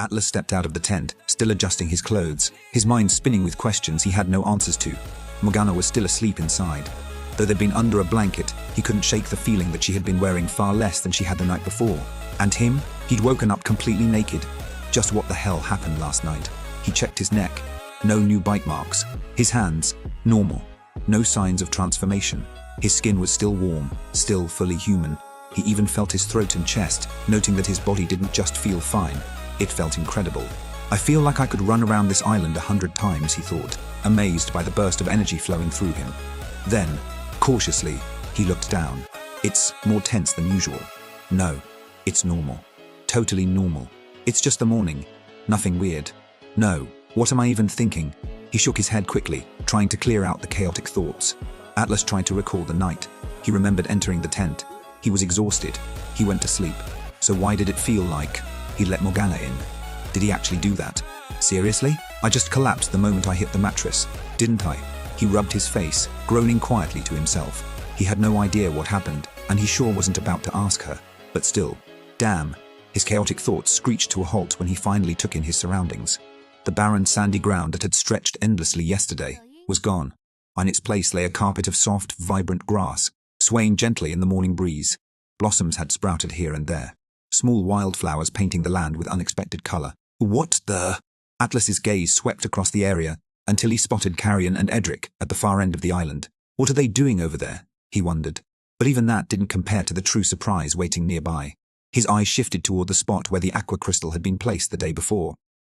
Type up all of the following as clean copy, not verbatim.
Atlas stepped out of the tent, still adjusting his clothes, his mind spinning with questions he had no answers to. Morgana was still asleep inside. Though they'd been under a blanket, he couldn't shake the feeling that she had been wearing far less than she had the night before. And him? He'd woken up completely naked. Just what the hell happened last night? He checked his neck. No new bite marks. His hands, normal. No signs of transformation. His skin was still warm, still fully human. He even felt his throat and chest, noting that his body didn't just feel fine. It felt incredible. I feel like I could run around this island 100 times, he thought, amazed by the burst of energy flowing through him. Then, cautiously, he looked down. It's more tense than usual. No, it's normal. Totally normal. It's just the morning. Nothing weird. No, what am I even thinking? He shook his head quickly, trying to clear out the chaotic thoughts. Atlas tried to recall the night. He remembered entering the tent. He was exhausted. He went to sleep. So why did it feel like he'd let Morgana in? Did he actually do that? Seriously? I just collapsed the moment I hit the mattress, didn't I? He rubbed his face, groaning quietly to himself. He had no idea what happened, and he sure wasn't about to ask her. But still, damn. His chaotic thoughts screeched to a halt when he finally took in his surroundings. The barren, sandy ground that had stretched endlessly yesterday was gone. On its place lay a carpet of soft, vibrant grass, swaying gently in the morning breeze. Blossoms had sprouted here and there, small wildflowers painting the land with unexpected color. What the? Atlas's gaze swept across the area until he spotted Carrion and Edric at the far end of the island. What are they doing over there? He wondered. But even that didn't compare to the true surprise waiting nearby. His eyes shifted toward the spot where the aqua crystal had been placed the day before.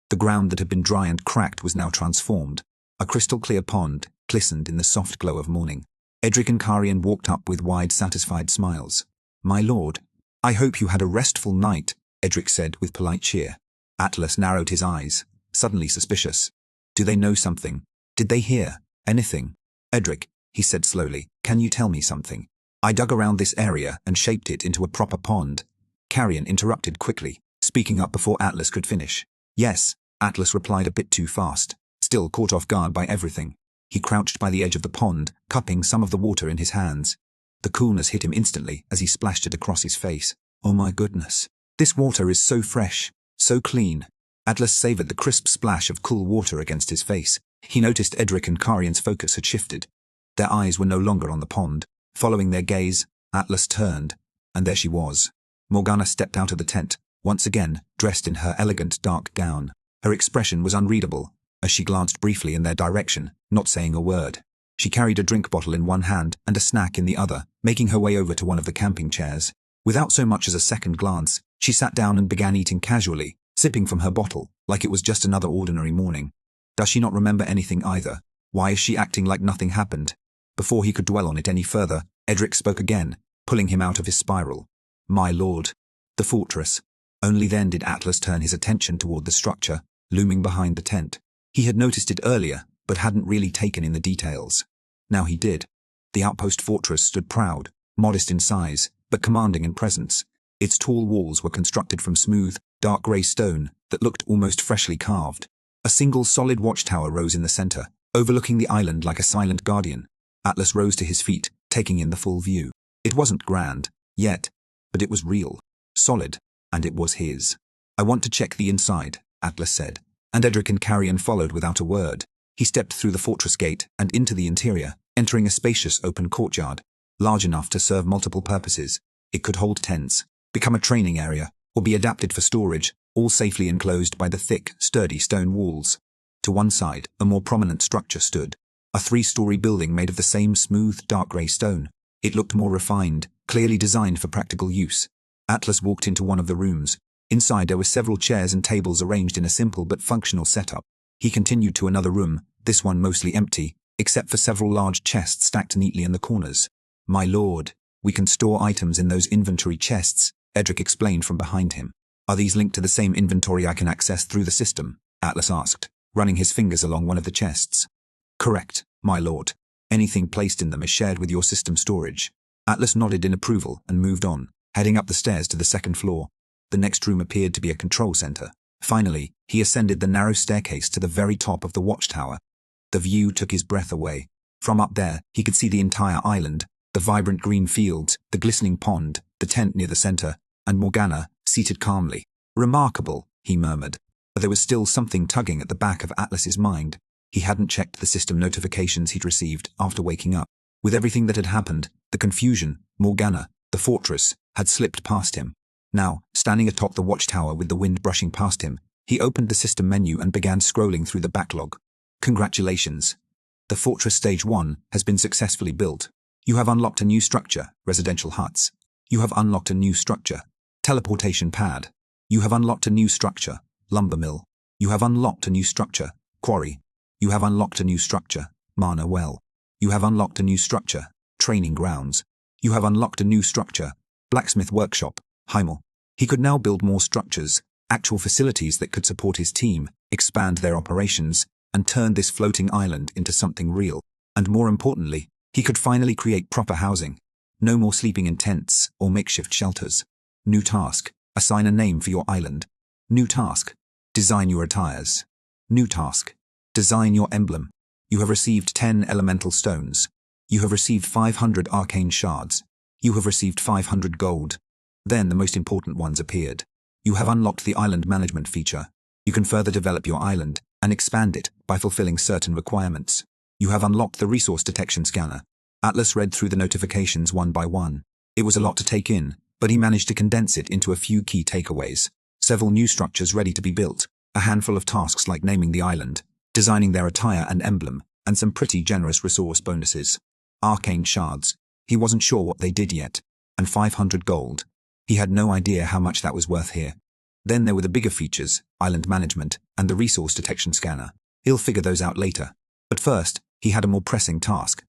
The ground that had been dry and cracked was now transformed. A crystal-clear pond glistened in the soft glow of morning. Edric and Carrion walked up with wide, satisfied smiles. "My lord, I hope you had a restful night," Edric said with polite cheer. Atlas narrowed his eyes, suddenly suspicious. Do they know something? Did they hear anything? "Edric," he said slowly, "can you tell me something? I dug around this area and shaped it into a proper pond." Carrion interrupted quickly, speaking up before Atlas could finish. "Yes," Atlas replied a bit too fast, still caught off guard by everything. He crouched by the edge of the pond, cupping some of the water in his hands. The coolness hit him instantly as he splashed it across his face. "Oh my goodness. This water is so fresh, so clean." Atlas savored the crisp splash of cool water against his face. He noticed Edric and Carrion's focus had shifted. Their eyes were no longer on the pond. Following their gaze, Atlas turned, and there she was. Morgana stepped out of the tent, once again dressed in her elegant dark gown. Her expression was unreadable, as she glanced briefly in their direction, not saying a word. She carried a drink bottle in one hand and a snack in the other, making her way over to one of the camping chairs. Without so much as a second glance, she sat down and began eating casually, sipping from her bottle, like it was just another ordinary morning. Does she not remember anything either? Why is she acting like nothing happened? Before he could dwell on it any further, Edric spoke again, pulling him out of his spiral. "My lord." The fortress. Only then did Atlas turn his attention toward the structure, looming behind the tent. He had noticed it earlier, but hadn't really taken in the details. Now he did. The outpost fortress stood proud, modest in size, but commanding in presence. Its tall walls were constructed from smooth, dark grey stone that looked almost freshly carved. A single solid watchtower rose in the center, overlooking the island like a silent guardian. Atlas rose to his feet, taking in the full view. It wasn't grand, yet, but it was real, solid, and it was his. "I want to check the inside," Atlas said, and Edric and Carrion followed without a word. He stepped through the fortress gate and into the interior, entering a spacious open courtyard, large enough to serve multiple purposes. It could hold tents, become a training area, or be adapted for storage, all safely enclosed by the thick, sturdy stone walls. To one side, a more prominent structure stood, a 3-story building made of the same smooth, dark grey stone. It looked more refined, clearly designed for practical use. Atlas walked into one of the rooms. Inside there were several chairs and tables arranged in a simple but functional setup. He continued to another room, this one mostly empty, except for several large chests stacked neatly in the corners. "My lord, we can store items in those inventory chests," Edric explained from behind him. "Are these linked to the same inventory I can access through the system?" Atlas asked, running his fingers along one of the chests. "Correct, my lord. Anything placed in them is shared with your system storage." Atlas nodded in approval and moved on, heading up the stairs to the second floor. The next room appeared to be a control center. Finally, he ascended the narrow staircase to the very top of the watchtower. The view took his breath away. From up there, he could see the entire island, the vibrant green fields, the glistening pond, the tent near the center, and Morgana, seated calmly. "Remarkable," he murmured. But there was still something tugging at the back of Atlas's mind. He hadn't checked the system notifications he'd received after waking up. With everything that had happened, the confusion, Morgana, the fortress, had slipped past him. Now, standing atop the watchtower with the wind brushing past him, he opened the system menu and began scrolling through the backlog. Congratulations. The Fortress Stage 1 has been successfully built. You have unlocked a new structure, residential huts. You have unlocked a new structure, teleportation pad. You have unlocked a new structure, lumber mill. You have unlocked a new structure, quarry. You have unlocked a new structure, mana well. You have unlocked a new structure, training grounds. You have unlocked a new structure, blacksmith workshop, Heimel. He could now build more structures, actual facilities that could support his team, expand their operations, and turn this floating island into something real. And more importantly, he could finally create proper housing. No more sleeping in tents or makeshift shelters. New task, assign a name for your island. New task, design your attires. New task, design your emblem. You have received 10 elemental stones. You have received 500 arcane shards. You have received 500 gold. Then the most important ones appeared. You have unlocked the island management feature. You can further develop your island and expand it by fulfilling certain requirements. You have unlocked the resource detection scanner. Atlas read through the notifications one by one. It was a lot to take in, but he managed to condense it into a few key takeaways. Several new structures ready to be built, a handful of tasks like naming the island, designing their attire and emblem, and some pretty generous resource bonuses. Arcane shards. He wasn't sure what they did yet. And 500 gold. He had no idea how much that was worth here. Then there were the bigger features, island management, and the resource detection scanner. He'll figure those out later. But first, he had a more pressing task.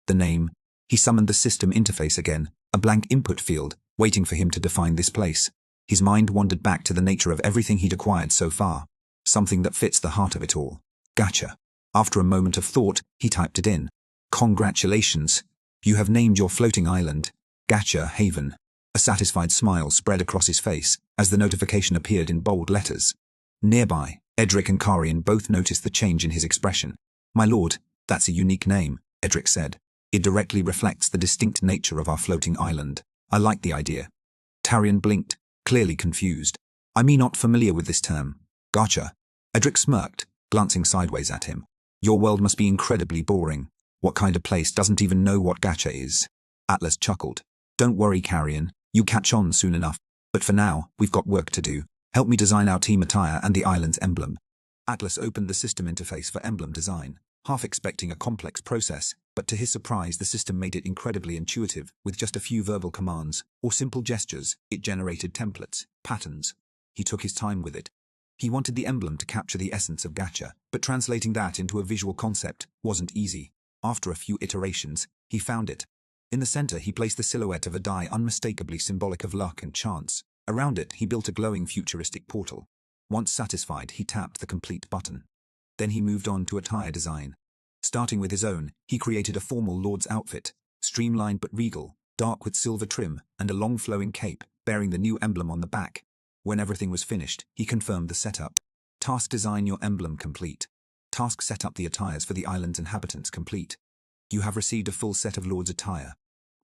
The name. He summoned the system interface again, a blank input field, waiting for him to define this place. His mind wandered back to the nature of everything he'd acquired so far. Something that fits the heart of it all. Gacha. After a moment of thought, he typed it in. Congratulations. You have named your floating island, Gacha Haven. A satisfied smile spread across his face as the notification appeared in bold letters. Nearby, Edric and Karian both noticed the change in his expression. My lord, that's a unique name, Edric said. It directly reflects the distinct nature of our floating island. I like the idea. Tarian blinked, clearly confused. I'm not familiar with this term. Gacha. Edric smirked, glancing sideways at him. Your world must be incredibly boring. What kind of place doesn't even know what gacha is? Atlas chuckled. Don't worry, Karian. You catch on soon enough. But for now, we've got work to do. Help me design our team attire and the island's emblem. Atlas opened the system interface for emblem design, half expecting a complex process, but to his surprise the system made it incredibly intuitive. With just a few verbal commands, or simple gestures, it generated templates, patterns. He took his time with it. He wanted the emblem to capture the essence of gacha, but translating that into a visual concept wasn't easy. After a few iterations, he found it. In the center he placed the silhouette of a die unmistakably symbolic of luck and chance. Around it he built a glowing futuristic portal. Once satisfied, he tapped the complete button. Then he moved on to attire design. Starting with his own, he created a formal lord's outfit, streamlined but regal, dark with silver trim, and a long flowing cape, bearing the new emblem on the back. When everything was finished, he confirmed the setup. Task design your emblem complete. Task set up the attires for the island's inhabitants complete. You have received a full set of lord's attire.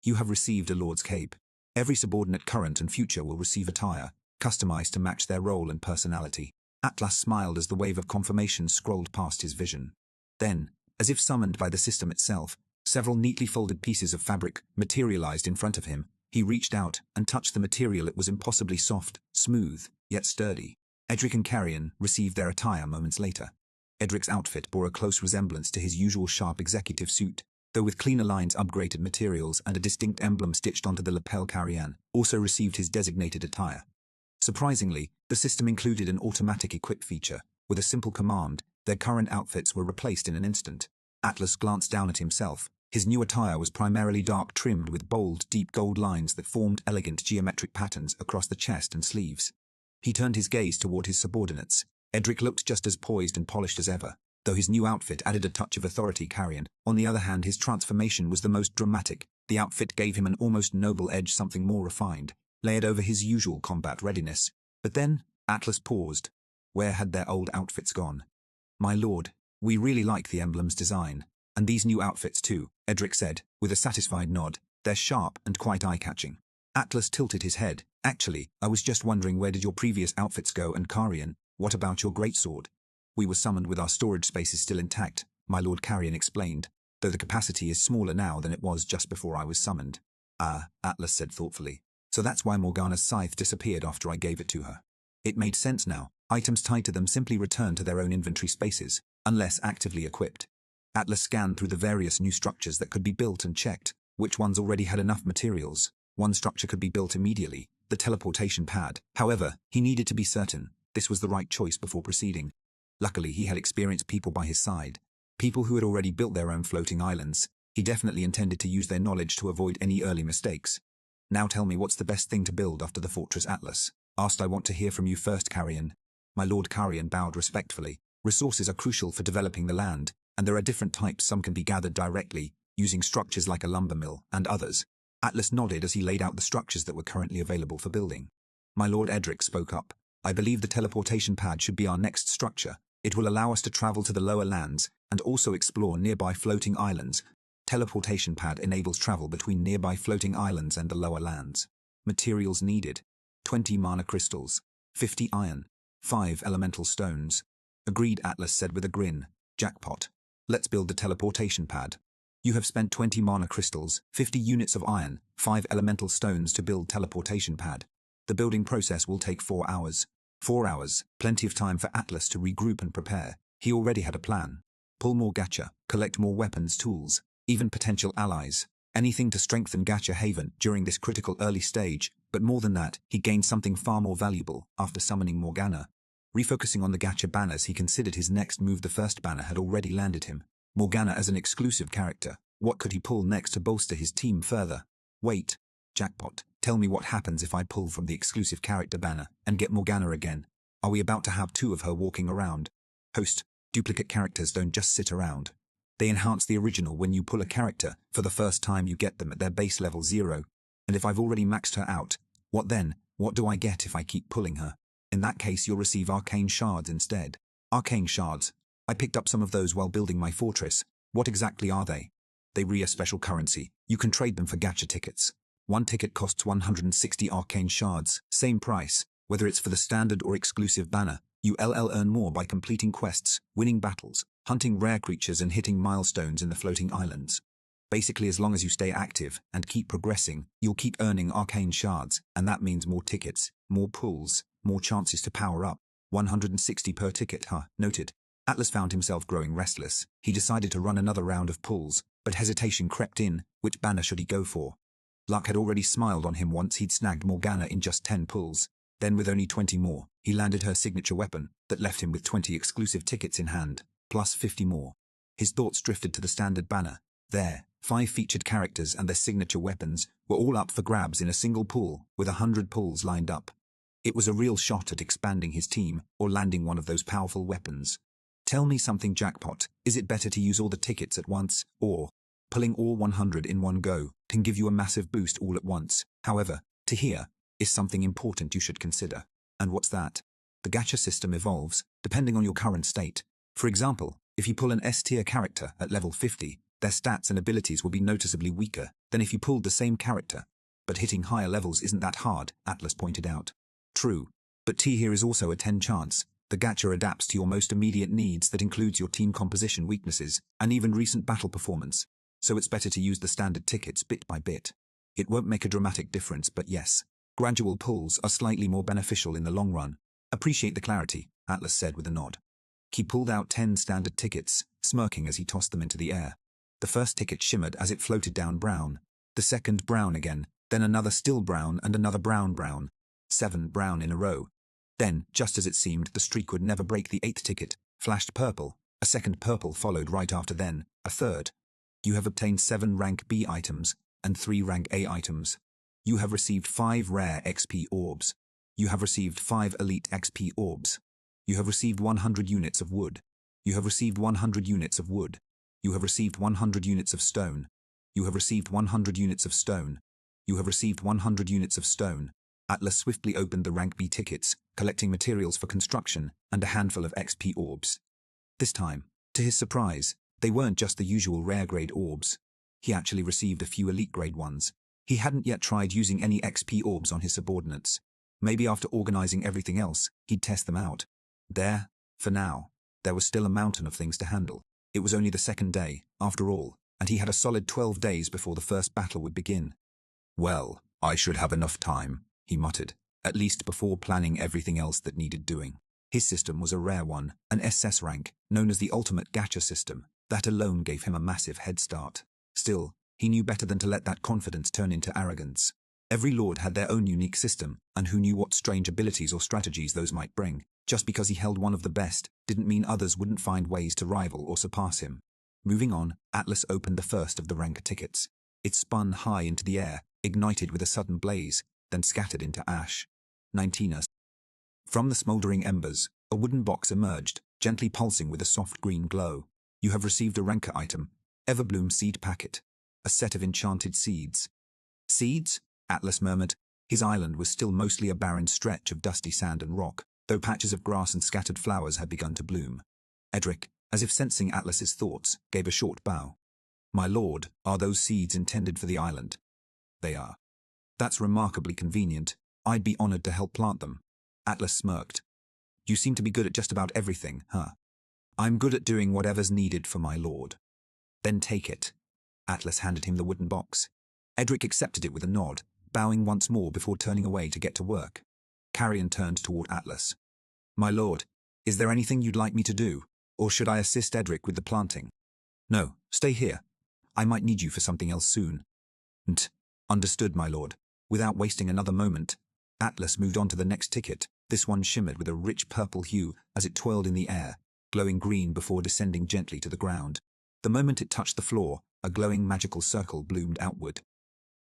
You have received a lord's cape. Every subordinate current and future will receive attire, customized to match their role and personality. Atlas smiled as the wave of confirmation scrolled past his vision. Then, as if summoned by the system itself, several neatly folded pieces of fabric materialized in front of him. He reached out and touched the material. It was impossibly soft, smooth, yet sturdy. Edric and Karian received their attire moments later. Edric's outfit bore a close resemblance to his usual sharp executive suit, though with cleaner lines, upgraded materials, and a distinct emblem stitched onto the lapel. Karian also received his designated attire. Surprisingly, the system included an automatic equip feature. With a simple command, their current outfits were replaced in an instant. Atlas glanced down at himself. His new attire was primarily dark, trimmed with bold, deep gold lines that formed elegant geometric patterns across the chest and sleeves. He turned his gaze toward his subordinates. Edric looked just as poised and polished as ever, though his new outfit added a touch of authority. Karian, on the other hand, his transformation was the most dramatic. The outfit gave him an almost noble edge, something more refined, layered over his usual combat readiness. But then, Atlas paused. Where had their old outfits gone? My lord, we really like the emblem's design. And these new outfits too, Edric said, with a satisfied nod. They're sharp and quite eye-catching. Atlas tilted his head. Actually, I was just wondering, where did your previous outfits go? And Karian, What about your greatsword? We were summoned with our storage spaces still intact, my Lord Carrion explained, though the capacity is smaller now than it was just before I was summoned. Ah, Atlas said thoughtfully. So that's why Morgana's scythe disappeared after I gave it to her. It made sense now. Items tied to them simply return to their own inventory spaces, unless actively equipped. Atlas scanned through the various new structures that could be built and checked which ones already had enough materials. One structure could be built immediately, the teleportation pad. However, he needed to be certain this was the right choice before proceeding. Luckily, he had experienced people by his side, people who had already built their own floating islands. He definitely intended to use their knowledge to avoid any early mistakes. Now tell me what's the best thing to build after the Fortress Atlas? Asked. I want to hear from you first, Carrion. My Lord Carrion bowed respectfully. Resources are crucial for developing the land, and there are different types. Some can be gathered directly, using structures like a lumber mill, and others. Atlas nodded as he laid out the structures that were currently available for building. My Lord Edric spoke up. I believe the teleportation pad should be our next structure. It will allow us to travel to the lower lands and also explore nearby floating islands. Teleportation pad enables travel between nearby floating islands and the lower lands. Materials needed: 20 mana crystals, 50 iron, 5 elemental stones. Agreed, Atlas said with a grin. Jackpot. Let's build the teleportation pad. You have spent 20 mana crystals, 50 units of iron, 5 elemental stones to build teleportation pad. The building process will take 4 hours. 4 hours, plenty of time for Atlas to regroup and prepare. He already had a plan. Pull more gacha, collect more weapons, tools, even potential allies. Anything to strengthen Gacha Haven during this critical early stage, but more than that, he gained something far more valuable after summoning Morgana. Refocusing on the Gacha banners, he considered his next move. The first banner had already landed him. Morgana as an exclusive character. What could he pull next to bolster his team further? Wait. Jackpot. Tell me what happens if I pull from the exclusive character banner and get Morgana again. Are we about to have 2 of her walking around? Host. Duplicate characters don't just sit around. They enhance the original. When you pull a character for the first time, you get them at their base level 0. And if I've already maxed her out, what then? What do I get if I keep pulling her? In that case, you'll receive arcane shards instead. Arcane shards. I picked up some of those while building my fortress. What exactly are they? They re a special currency. You can trade them for gacha tickets. One ticket costs 160 arcane shards, same price, whether it's for the standard or exclusive banner. You earn more by completing quests, winning battles, hunting rare creatures and hitting milestones in the floating islands. Basically, as long as you stay active and keep progressing, you'll keep earning arcane shards, and that means more tickets, more pulls, more chances to power up. 160 per ticket, huh? Noted. Atlas found himself growing restless. He decided to run another round of pulls, but hesitation crept in. Which banner should he go for? Luck had already smiled on him once he'd snagged Morgana in just 10 pulls. Then with only 20 more, he landed her signature weapon that left him with 20 exclusive tickets in hand, plus 50 more. His thoughts drifted to the standard banner. There, 5 featured characters and their signature weapons were all up for grabs in a single pool, with 100 pulls lined up. It was a real shot at expanding his team or landing one of those powerful weapons. Tell me something, Jackpot. Is it better to use all the tickets at once, or pulling all 100 in one go can give you a massive boost all at once? However, to here is something important you should consider. And what's that? The gacha system evolves depending on your current state. For example, if you pull an S-tier character at level 50, their stats and abilities will be noticeably weaker than if you pulled the same character. But hitting higher levels isn't that hard, Atlas pointed out. True, but T here is also a 10 chance. The gacha adapts to your most immediate needs. That includes your team composition, weaknesses, and even recent battle performance. So it's better to use the standard tickets bit by bit. It won't make a dramatic difference, but yes, gradual pulls are slightly more beneficial in the long run. Appreciate the clarity, Atlas said with a nod. He pulled out 10 standard tickets, smirking as he tossed them into the air. The first ticket shimmered as it floated down brown. The second brown again, then another still brown and another brown. 7 brown in a row. Then, just as it seemed the streak would never break, the 8th ticket flashed purple. A second purple followed right after, then a third. You have obtained 7 rank B items and 3 rank A items. You have received 5 rare XP orbs. You have received 5 elite XP orbs. You have received 100 units of wood. You have received 100 units of wood. You have received 100 units of stone. You have received 100 units of stone. You have received 100 units of stone. Atlas swiftly opened the rank B tickets, collecting materials for construction and a handful of XP orbs. This time, to his surprise, they weren't just the usual rare-grade orbs. He actually received a few elite-grade ones. He hadn't yet tried using any XP orbs on his subordinates. Maybe after organizing everything else, he'd test them out. For now, there was still a mountain of things to handle. It was only the second day, after all, and he had a solid 12 days before the first battle would begin. Well, I should have enough time, he muttered, at least before planning everything else that needed doing. His system was a rare one, an SS rank, known as the ultimate Gacha system. That alone gave him a massive head start. Still, he knew better than to let that confidence turn into arrogance. Every lord had their own unique system, and who knew what strange abilities or strategies those might bring. Just because he held one of the best, didn't mean others wouldn't find ways to rival or surpass him. Moving on, Atlas opened the first of the rank tickets. It spun high into the air, ignited with a sudden blaze, then scattered into ash. 19. From the smouldering embers, a wooden box emerged, gently pulsing with a soft green glow. You have received a ranker item, Everbloom seed packet. A set of enchanted seeds. Seeds? Atlas murmured. His island was still mostly a barren stretch of dusty sand and rock, though patches of grass and scattered flowers had begun to bloom. Edric, as if sensing Atlas's thoughts, gave a short bow. My lord, are those seeds intended for the island? They are. That's remarkably convenient. I'd be honored to help plant them. Atlas smirked. You seem to be good at just about everything, huh? I'm good at doing whatever's needed for my lord. Then take it. Atlas handed him the wooden box. Edric accepted it with a nod, bowing once more before turning away to get to work. Carrion turned toward Atlas. My lord, is there anything you'd like me to do, or should I assist Edric with the planting? No, stay here. I might need you for something else soon. Understood, my lord. Without wasting another moment, Atlas moved on to the next ticket. This one shimmered with a rich purple hue as it twirled in the air, glowing green before descending gently to the ground. The moment it touched the floor, a glowing magical circle bloomed outward.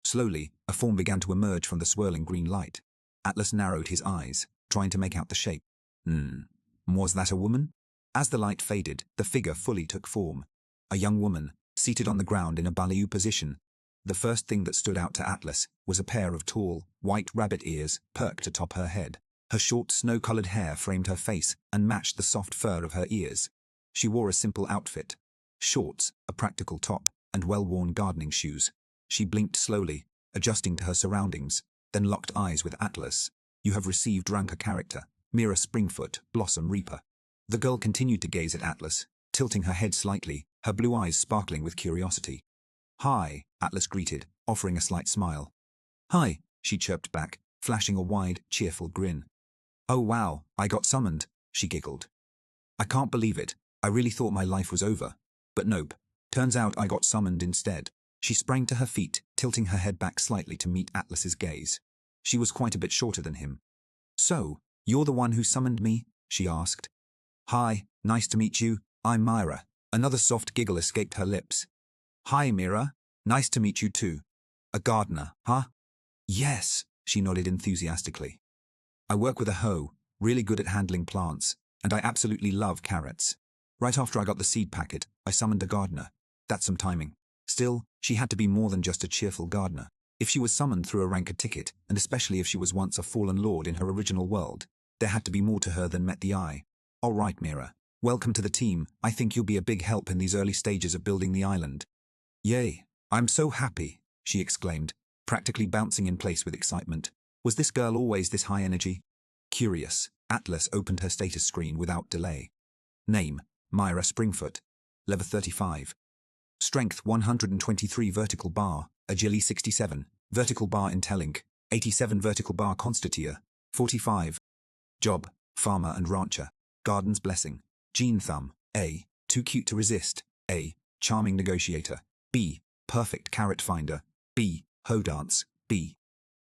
Slowly, a form began to emerge from the swirling green light. Atlas narrowed his eyes, trying to make out the shape. Was that a woman? As the light faded, the figure fully took form. A young woman, seated on the ground in a balliou position. The first thing that stood out to Atlas was a pair of tall, white rabbit ears perked atop her head. Her short, snow-colored hair framed her face and matched the soft fur of her ears. She wore a simple outfit. Shorts, a practical top, and well-worn gardening shoes. She blinked slowly, adjusting to her surroundings, then locked eyes with Atlas. You have received ranker character, Mira Springfoot, Blossom Reaper. The girl continued to gaze at Atlas, tilting her head slightly, her blue eyes sparkling with curiosity. Hi, Atlas greeted, offering a slight smile. Hi, she chirped back, flashing a wide, cheerful grin. Oh wow, I got summoned, she giggled. I can't believe it, I really thought my life was over. But nope, turns out I got summoned instead. She sprang to her feet, tilting her head back slightly to meet Atlas's gaze. She was quite a bit shorter than him. So, you're the one who summoned me? She asked. Hi, nice to meet you, I'm Myra. Another soft giggle escaped her lips. Hi, Mira. Nice to meet you too. A gardener, huh? Yes, she nodded enthusiastically. I work with a hoe, really good at handling plants, and I absolutely love carrots. Right after I got the seed packet, I summoned a gardener. That's some timing. Still, she had to be more than just a cheerful gardener. If she was summoned through a ranker ticket, and especially if she was once a fallen lord in her original world, there had to be more to her than met the eye. All right, Mira. Welcome to the team. I think you'll be a big help in these early stages of building the island. Yay, I'm so happy, she exclaimed, practically bouncing in place with excitement. Was this girl always this high energy? Curious, Atlas opened her status screen without delay. Name, Myra Springfoot. Level 35. Strength 123 vertical bar, agility 67, vertical bar Intellink, 87 vertical bar Constitutor, 45. Job, farmer and rancher, Garden's Blessing. Gene Thumb, A, too cute to resist, A, charming negotiator, B, perfect carrot finder, B, hoe dance, B.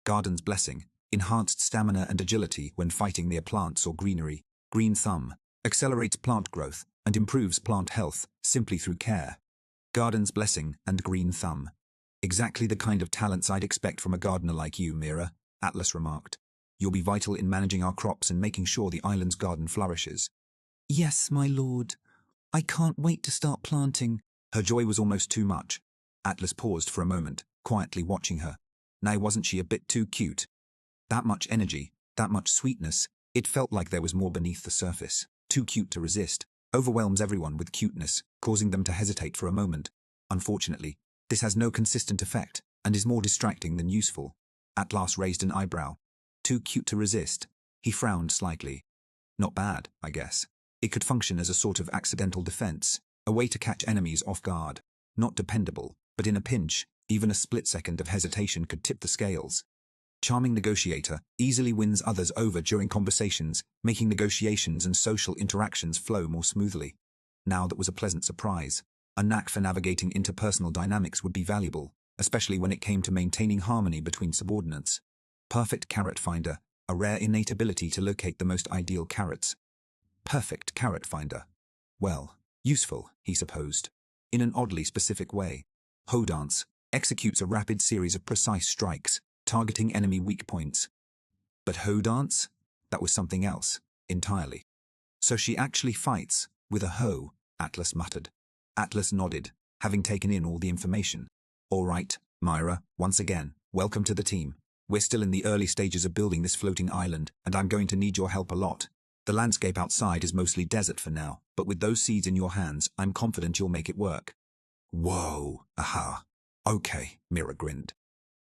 Garden's Blessing, enhanced stamina and agility when fighting near plants or greenery. Green Thumb, accelerates plant growth and improves plant health simply through care. Garden's Blessing and Green Thumb. Exactly the kind of talents I'd expect from a gardener like you, Mira, Atlas remarked. You'll be vital in managing our crops and making sure the island's garden flourishes. Yes, my lord. I can't wait to start planting. Her joy was almost too much. Atlas paused for a moment, quietly watching her. Now wasn't she a bit too cute? That much energy, that much sweetness, it felt like there was more beneath the surface. Too cute to resist. Overwhelms everyone with cuteness, causing them to hesitate for a moment. Unfortunately, this has no consistent effect, and is more distracting than useful. Atlas raised an eyebrow. Too cute to resist. He frowned slightly. Not bad, I guess. It could function as a sort of accidental defense, a way to catch enemies off guard. Not dependable, but in a pinch, even a split second of hesitation could tip the scales. Charming negotiator easily wins others over during conversations, making negotiations and social interactions flow more smoothly. Now that was a pleasant surprise. A knack for navigating interpersonal dynamics would be valuable, especially when it came to maintaining harmony between subordinates. Perfect carrot finder, a rare innate ability to locate the most ideal carrots. Perfect carrot finder. Well, useful, he supposed. In an oddly specific way. Hoe dance executes a rapid series of precise strikes, targeting enemy weak points. But hoe dance? That was something else, entirely. So she actually fights, with a hoe, Atlas muttered. Atlas nodded, having taken in all the information. All right, Myra, once again, welcome to the team. We're still in the early stages of building this floating island, and I'm going to need your help a lot. The landscape outside is mostly desert for now, but with those seeds in your hands, I'm confident you'll make it work. Whoa, aha. Okay, Mira grinned.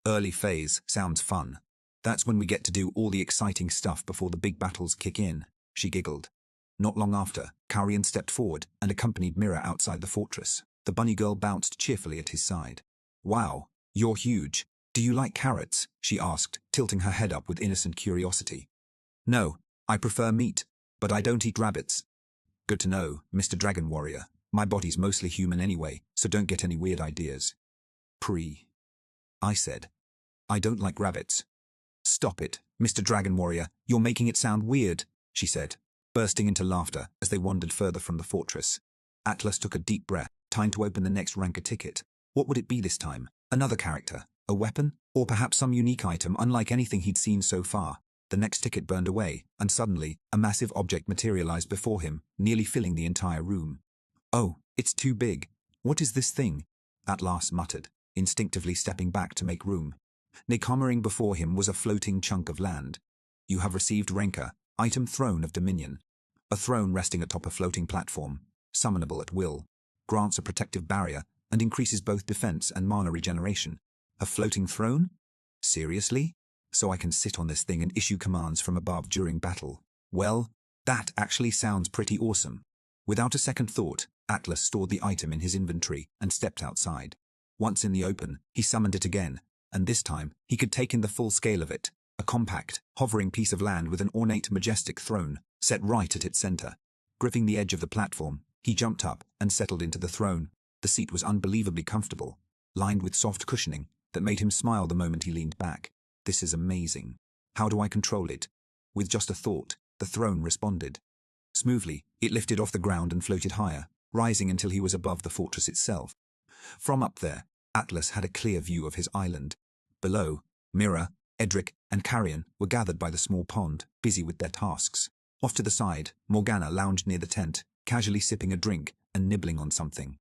Early phase sounds fun. That's when we get to do all the exciting stuff before the big battles kick in, she giggled. Not long after, Carian stepped forward and accompanied Mira outside the fortress. The bunny girl bounced cheerfully at his side. Wow, you're huge. Do you like carrots? She asked, tilting her head up with innocent curiosity. No, I prefer meat, but I don't eat rabbits. Good to know, Mr. Dragon Warrior. My body's mostly human anyway, so don't get any weird ideas. I said. I don't like rabbits. Stop it, Mr. Dragon Warrior. You're making it sound weird, she said, bursting into laughter as they wandered further from the fortress. Atlas took a deep breath, time to open the next ranker ticket. What would it be this time? Another character? A weapon? Or perhaps some unique item unlike anything he'd seen so far? The next ticket burned away, and suddenly, a massive object materialized before him, nearly filling the entire room. Oh, it's too big. What is this thing? Atlas muttered, instinctively stepping back to make room. Nicomering before him was a floating chunk of land. You have received Renka, item Throne of Dominion. A throne resting atop a floating platform, summonable at will, grants a protective barrier and increases both defense and mana regeneration. A floating throne? Seriously? So I can sit on this thing and issue commands from above during battle. Well, that actually sounds pretty awesome. Without a second thought, Atlas stored the item in his inventory and stepped outside. Once in the open, he summoned it again, and this time he could take in the full scale of it. A compact, hovering piece of land with an ornate, majestic throne, set right at its center. Gripping the edge of the platform, he jumped up and settled into the throne. The seat was unbelievably comfortable, lined with soft cushioning that made him smile the moment he leaned back. This is amazing. How do I control it? With just a thought, the throne responded. Smoothly, it lifted off the ground and floated higher, rising until he was above the fortress itself. From up there, Atlas had a clear view of his island. Below, Mira, Edric, and Carian were gathered by the small pond, busy with their tasks. Off to the side, Morgana lounged near the tent, casually sipping a drink and nibbling on something.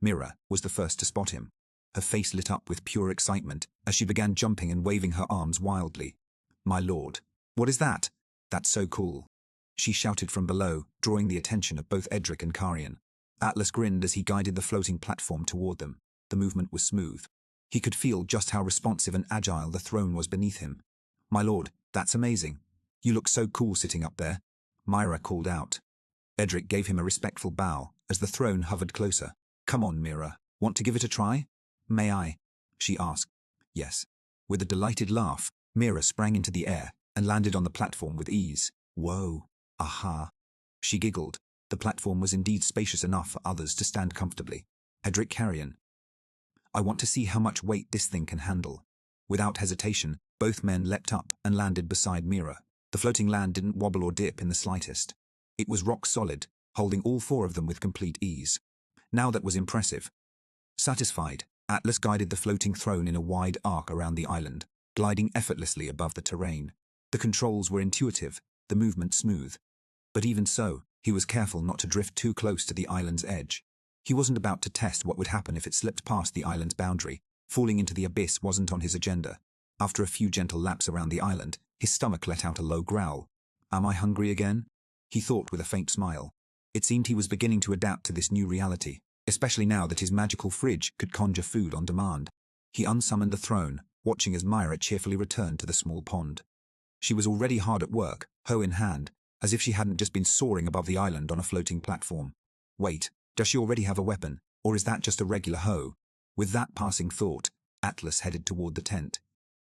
Mira was the first to spot him. Her face lit up with pure excitement as she began jumping and waving her arms wildly. My lord, what is that? That's so cool. She shouted from below, drawing the attention of both Edric and Carian. Atlas grinned as he guided the floating platform toward them. The movement was smooth. He could feel just how responsive and agile the throne was beneath him. My lord, that's amazing. You look so cool sitting up there. Myra called out. Edric gave him a respectful bow as the throne hovered closer. Come on, Mira. Want to give it a try? May I? She asked. Yes. With a delighted laugh, Mira sprang into the air and landed on the platform with ease. Whoa. Aha. She giggled. The platform was indeed spacious enough for others to stand comfortably. Edric Carian. I want to see how much weight this thing can handle. Without hesitation, both men leapt up and landed beside Mira. The floating land didn't wobble or dip in the slightest. It was rock solid, holding all four of them with complete ease. Now that was impressive. Satisfied, Atlas guided the floating throne in a wide arc around the island, gliding effortlessly above the terrain. The controls were intuitive, the movement smooth. But even so, he was careful not to drift too close to the island's edge. He wasn't about to test what would happen if it slipped past the island's boundary. Falling into the abyss wasn't on his agenda. After a few gentle laps around the island, his stomach let out a low growl. Am I hungry again? He thought with a faint smile. It seemed he was beginning to adapt to this new reality, especially now that his magical fridge could conjure food on demand. He unsummoned the throne, watching as Myra cheerfully returned to the small pond. She was already hard at work, hoe in hand, as if she hadn't just been soaring above the island on a floating platform. Wait, does she already have a weapon, or is that just a regular hoe? With that passing thought, Atlas headed toward the tent.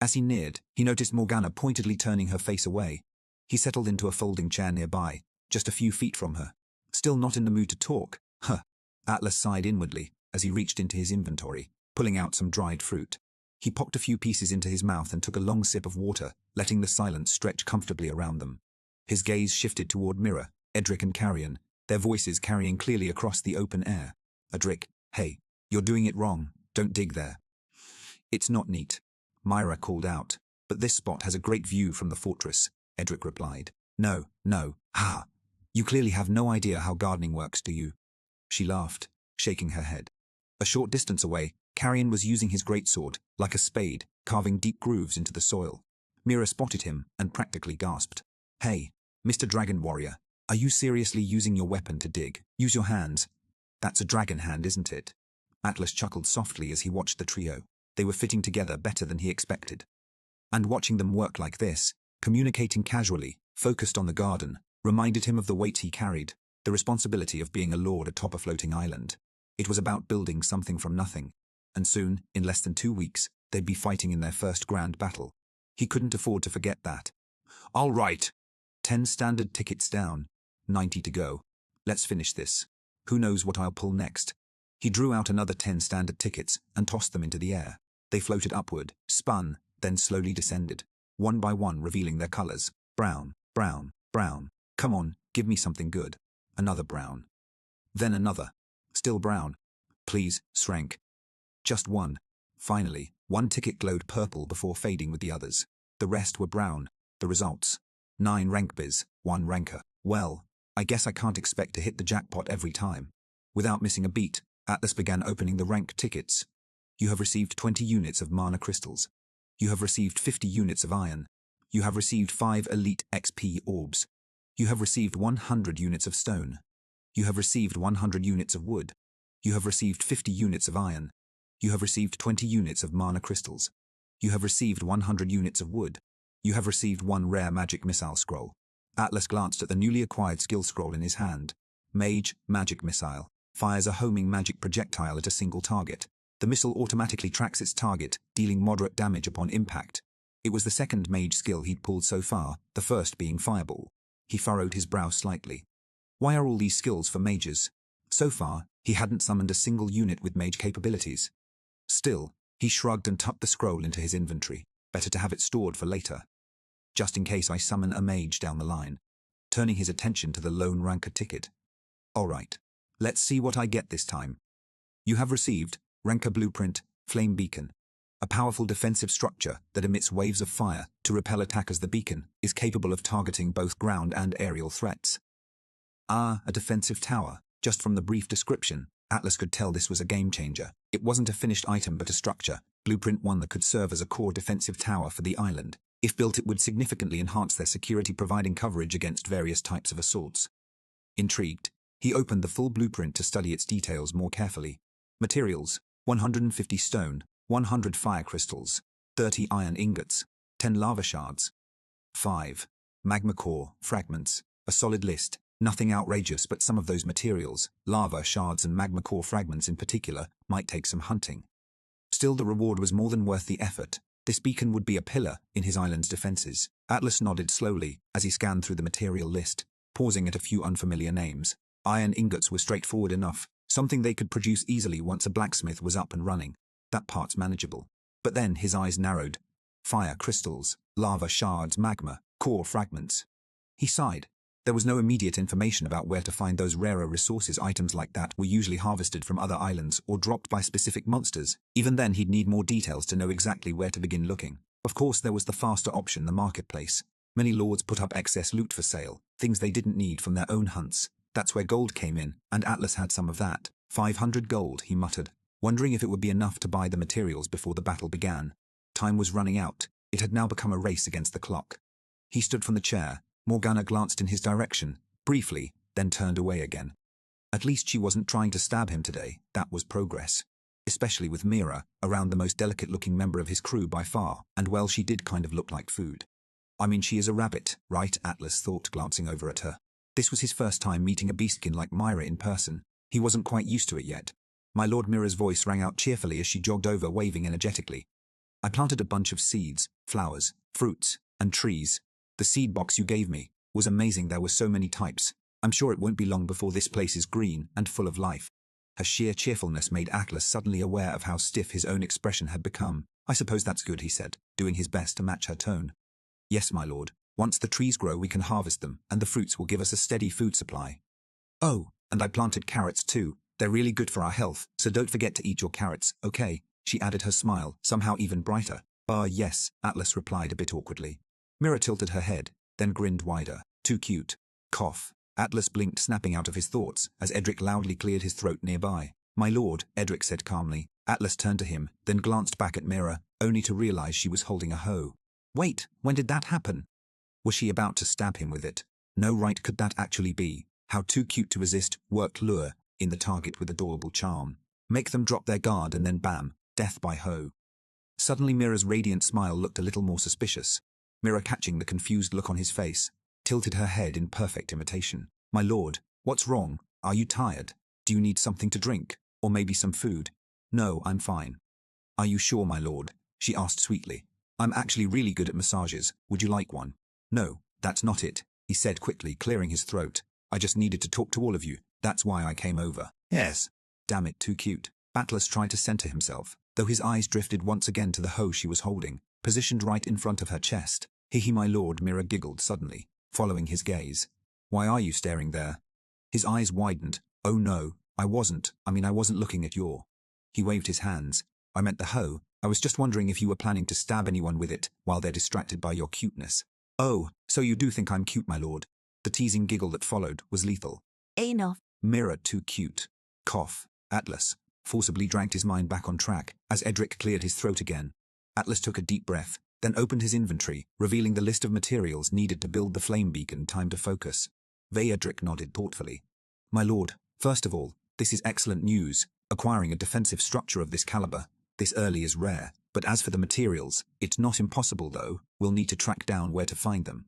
As he neared, he noticed Morgana pointedly turning her face away. He settled into a folding chair nearby, just a few feet from her. Still not in the mood to talk. Huh. Atlas sighed inwardly as he reached into his inventory, pulling out some dried fruit. He popped a few pieces into his mouth and took a long sip of water, letting the silence stretch comfortably around them. His gaze shifted toward Mira, Edric and Carrion, their voices carrying clearly across the open air. Edric, hey, you're doing it wrong, don't dig there. It's not neat, Myra called out, but this spot has a great view from the fortress, Edric replied. No, ha. You clearly have no idea how gardening works, do you? She laughed, shaking her head. A short distance away, Carrion was using his greatsword, like a spade, carving deep grooves into the soil. Mira spotted him and practically gasped. Hey, Mr. Dragon Warrior, are you seriously using your weapon to dig? Use your hands. That's a dragon hand, isn't it? Atlas chuckled softly as he watched the trio. They were fitting together better than he expected. And watching them work like this, communicating casually, focused on the garden, reminded him of the weight he carried, the responsibility of being a lord atop a floating island. It was about building something from nothing, and soon, in less than 2 weeks, they'd be fighting in their first grand battle. He couldn't afford to forget that. All right. 10 standard tickets down, 90 to go. Let's finish this. Who knows what I'll pull next? He drew out another 10 standard tickets and tossed them into the air. They floated upward, spun, then slowly descended, one by one revealing their colors. Brown, brown, brown. Come on, give me something good. Another brown. Then another. Still brown. Please, shrank. Just one. Finally, one ticket glowed purple before fading with the others. The rest were brown. The results. 9 rank biz, 1 ranker. Well, I guess I can't expect to hit the jackpot every time. Without missing a beat, Atlas began opening the rank tickets. You have received 20 units of mana crystals. You have received 50 units of iron. You have received 5 elite XP orbs. You have received 100 units of stone. You have received 100 units of wood. You have received 50 units of iron. You have received 20 units of mana crystals. You have received 100 units of wood. You have received 1 rare magic missile scroll. Atlas glanced at the newly acquired skill scroll in his hand. Mage, magic missile. Fires a homing magic projectile at a single target. The missile automatically tracks its target, dealing moderate damage upon impact. It was the second mage skill he'd pulled so far, the first being fireball. He furrowed his brow slightly. Why are all these skills for mages? So far, he hadn't summoned a single unit with mage capabilities. Still, he shrugged and tucked the scroll into his inventory. Better to have it stored for later. Just in case I summon a mage down the line. Turning his attention to the lone ranker ticket. All right, let's see what I get this time. You have received Ranker Blueprint, Flame Beacon. A powerful defensive structure that emits waves of fire to repel attackers. The beacon is capable of targeting both ground and aerial threats. Ah, a defensive tower. Just from the brief description, Atlas could tell this was a game changer. It wasn't a finished item but a structure, Blueprint 1, that could serve as a core defensive tower for the island. If built, it would significantly enhance their security, providing coverage against various types of assaults. Intrigued, he opened the full blueprint to study its details more carefully. Materials: 150 stone, 100 fire crystals, 30 iron ingots, 10 lava shards, 5 magma core fragments. A solid list, nothing outrageous, but some of those materials, lava shards and magma core fragments in particular, might take some hunting. Still, the reward was more than worth the effort. This beacon would be a pillar in his island's defenses. Atlas nodded slowly as he scanned through the material list, pausing at a few unfamiliar names. Iron ingots were straightforward enough, something they could produce easily once a blacksmith was up and running. That part's manageable. But then his eyes narrowed. Fire crystals, lava shards, magma, core fragments. He sighed. There was no immediate information about where to find those rarer resources. Items like that were usually harvested from other islands or dropped by specific monsters. Even then, he'd need more details to know exactly where to begin looking. Of course, there was the faster option, the marketplace. Many lords put up excess loot for sale, things they didn't need from their own hunts. That's where gold came in, and Atlas had some of that. 500 gold, he muttered, wondering if it would be enough to buy the materials before the battle began. Time was running out. It had now become a race against the clock. He stood from the chair. Morgana glanced in his direction, briefly, then turned away again. At least she wasn't trying to stab him today. That was progress. Especially with Mira around, the most delicate-looking member of his crew by far, and well, she did kind of look like food. I mean, she is a rabbit, right? Atlas thought, glancing over at her. This was his first time meeting a beastkin like Myra in person. He wasn't quite used to it yet. My Lord Mira's voice rang out cheerfully as she jogged over, waving energetically. I planted a bunch of seeds, flowers, fruits, and trees. The seed box you gave me was amazing. There were so many types. I'm sure it won't be long before this place is green and full of life. Her sheer cheerfulness made Atlas suddenly aware of how stiff his own expression had become. I suppose that's good, he said, doing his best to match her tone. Yes, my lord. Once the trees grow, we can harvest them, and the fruits will give us a steady food supply. Oh, and I planted carrots too. They're really good for our health, so don't forget to eat your carrots, okay? She added, her smile somehow even brighter. Yes, Atlas replied a bit awkwardly. Mira tilted her head, then grinned wider. Too cute. Cough. Atlas blinked, snapping out of his thoughts, as Edric loudly cleared his throat nearby. My lord, Edric said calmly. Atlas turned to him, then glanced back at Mira, only to realize she was holding a hoe. Wait, when did that happen? Was she about to stab him with it? No, right, could that actually be? How too cute to resist worked lure in the target with adorable charm. Make them drop their guard and then bam, death by hoe. Suddenly Mira's radiant smile looked a little more suspicious. Mira, catching the confused look on his face, tilted her head in perfect imitation. My lord, what's wrong? Are you tired? Do you need something to drink? Or maybe some food? No, I'm fine. Are you sure, my lord? She asked sweetly. I'm actually really good at massages. Would you like one? No, that's not it, he said quickly, clearing his throat. I just needed to talk to all of you. That's why I came over. Yes. Damn it, too cute. Atlas tried to center himself, though his eyes drifted once again to the hoe she was holding, positioned right in front of her chest. Hee, my lord, Mira giggled suddenly, following his gaze. Why are you staring there? His eyes widened. Oh no, I wasn't looking at your. He waved his hands. I meant the hoe. I was just wondering if you were planning to stab anyone with it while they're distracted by your cuteness. Oh, so you do think I'm cute, my lord. The teasing giggle that followed was lethal. Enough. Mira, too cute. Cough. Atlas forcibly dragged his mind back on track as Edric cleared his throat again. Atlas took a deep breath, then opened his inventory, revealing the list of materials needed to build the flame beacon. Time to focus. Edric nodded thoughtfully. My lord, first of all, this is excellent news. Acquiring a defensive structure of this caliber this early is rare, but as for the materials, it's not impossible though. We'll need to track down where to find them.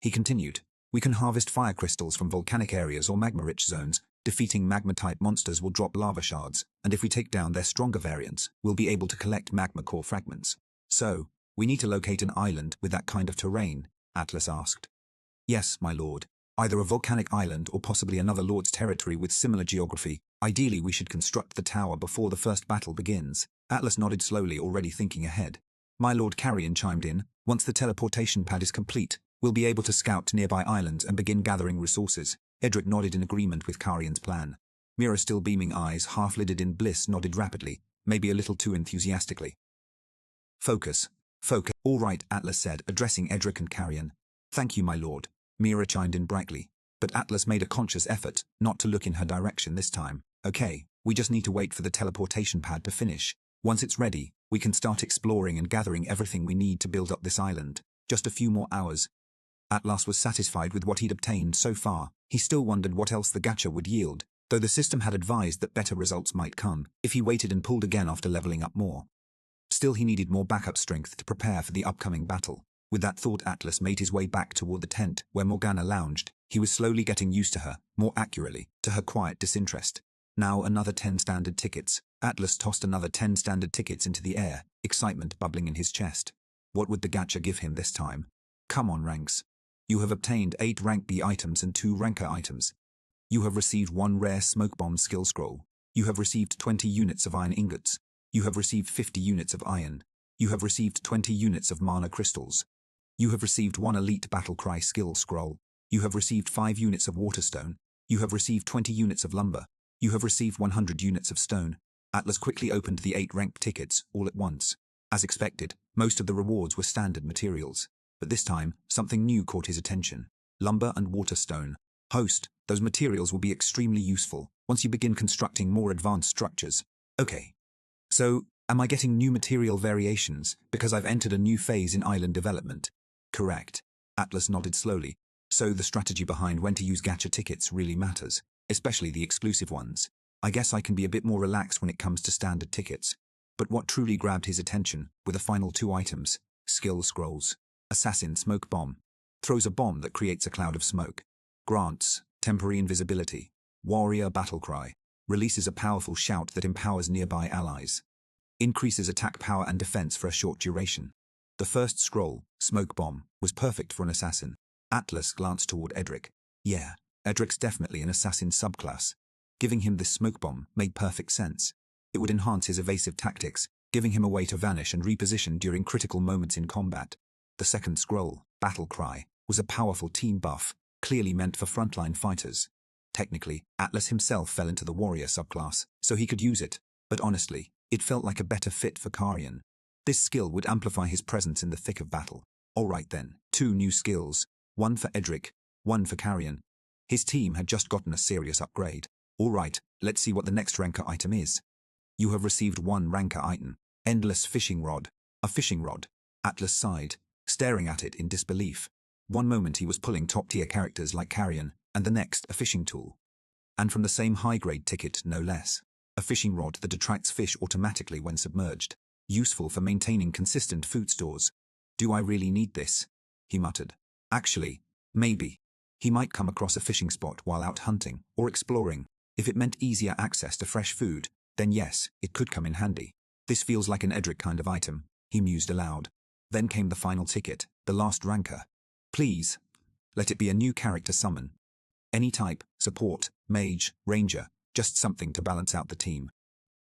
He continued. We can harvest fire crystals from volcanic areas or magma-rich zones. Defeating magma-type monsters will drop lava shards, and if we take down their stronger variants, we'll be able to collect magma core fragments. So, we need to locate an island with that kind of terrain, Atlas asked. Yes, my lord. Either a volcanic island or possibly another lord's territory with similar geography. Ideally, we should construct the tower before the first battle begins. Atlas nodded slowly, already thinking ahead. My lord, Carrion chimed in. Once the teleportation pad is complete, we'll be able to scout nearby islands and begin gathering resources. Edric nodded in agreement with Carrion's plan. Mira, still beaming eyes, half-lidded in bliss, nodded rapidly, maybe a little too enthusiastically. Focus. Focus. All right, Atlas said, addressing Edric and Carrion. Thank you, my lord. Mira chimed in brightly, but Atlas made a conscious effort not to look in her direction this time. Okay, we just need to wait for the teleportation pad to finish. Once it's ready, we can start exploring and gathering everything we need to build up this island. Just a few more hours. Atlas was satisfied with what he'd obtained so far. He still wondered what else the gacha would yield, though the system had advised that better results might come if he waited and pulled again after leveling up more. Still, he needed more backup strength to prepare for the upcoming battle. With that thought, Atlas made his way back toward the tent where Morgana lounged. He was slowly getting used to her, more accurately, to her quiet disinterest. Now another 10 standard tickets. Atlas tossed another 10 standard tickets into the air, excitement bubbling in his chest. What would the gacha give him this time? Come on, ranks. You have obtained 8 rank B items and 2 ranker items. You have received 1 rare smoke bomb skill scroll. You have received 20 units of iron ingots. You have received 50 units of iron. You have received 20 units of mana crystals. You have received 1 elite battle cry skill scroll. You have received 5 units of waterstone. You have received 20 units of lumber. You have received 100 units of stone. Atlas quickly opened the 8 rank tickets all at once. As expected, most of the rewards were standard materials. But this time, something new caught his attention. Lumber and waterstone. Host, those materials will be extremely useful once you begin constructing more advanced structures. Okay. So, am I getting new material variations because I've entered a new phase in island development? Correct. Atlas nodded slowly. So the strategy behind when to use gacha tickets really matters, especially the exclusive ones. I guess I can be a bit more relaxed when it comes to standard tickets. But what truly grabbed his attention were the final 2 items, skill scrolls. Assassin Smoke Bomb. Throws a bomb that creates a cloud of smoke. Grants temporary invisibility. Warrior Battle Cry. Releases a powerful shout that empowers nearby allies. Increases attack power and defense for a short duration. The first scroll, Smoke Bomb, was perfect for an assassin. Atlas glanced toward Edric. Yeah, Edric's definitely an assassin subclass. Giving him this smoke bomb made perfect sense. It would enhance his evasive tactics, giving him a way to vanish and reposition during critical moments in combat. The second scroll, Battle Cry, was a powerful team buff, clearly meant for frontline fighters. Technically, Atlas himself fell into the warrior subclass, so he could use it, but honestly, it felt like a better fit for Carian. This skill would amplify his presence in the thick of battle. Alright then, 2 new skills, one for Edric, one for Carian. His team had just gotten a serious upgrade. Alright, let's see what the next ranker item is. You have received 1 ranker item, Endless Fishing Rod. A fishing rod. Atlas sighed, staring at it in disbelief. One moment he was pulling top-tier characters like Carian, and the next a fishing tool. And from the same high-grade ticket, no less. A fishing rod that attracts fish automatically when submerged. Useful for maintaining consistent food stores. Do I really need this? He muttered. Actually, maybe. He might come across a fishing spot while out hunting or exploring. If it meant easier access to fresh food, then yes, it could come in handy. This feels like an Edric kind of item, he mused aloud. Then came the final ticket, the last ranker. Please, let it be a new character summon. Any type, support, mage, ranger, just something to balance out the team.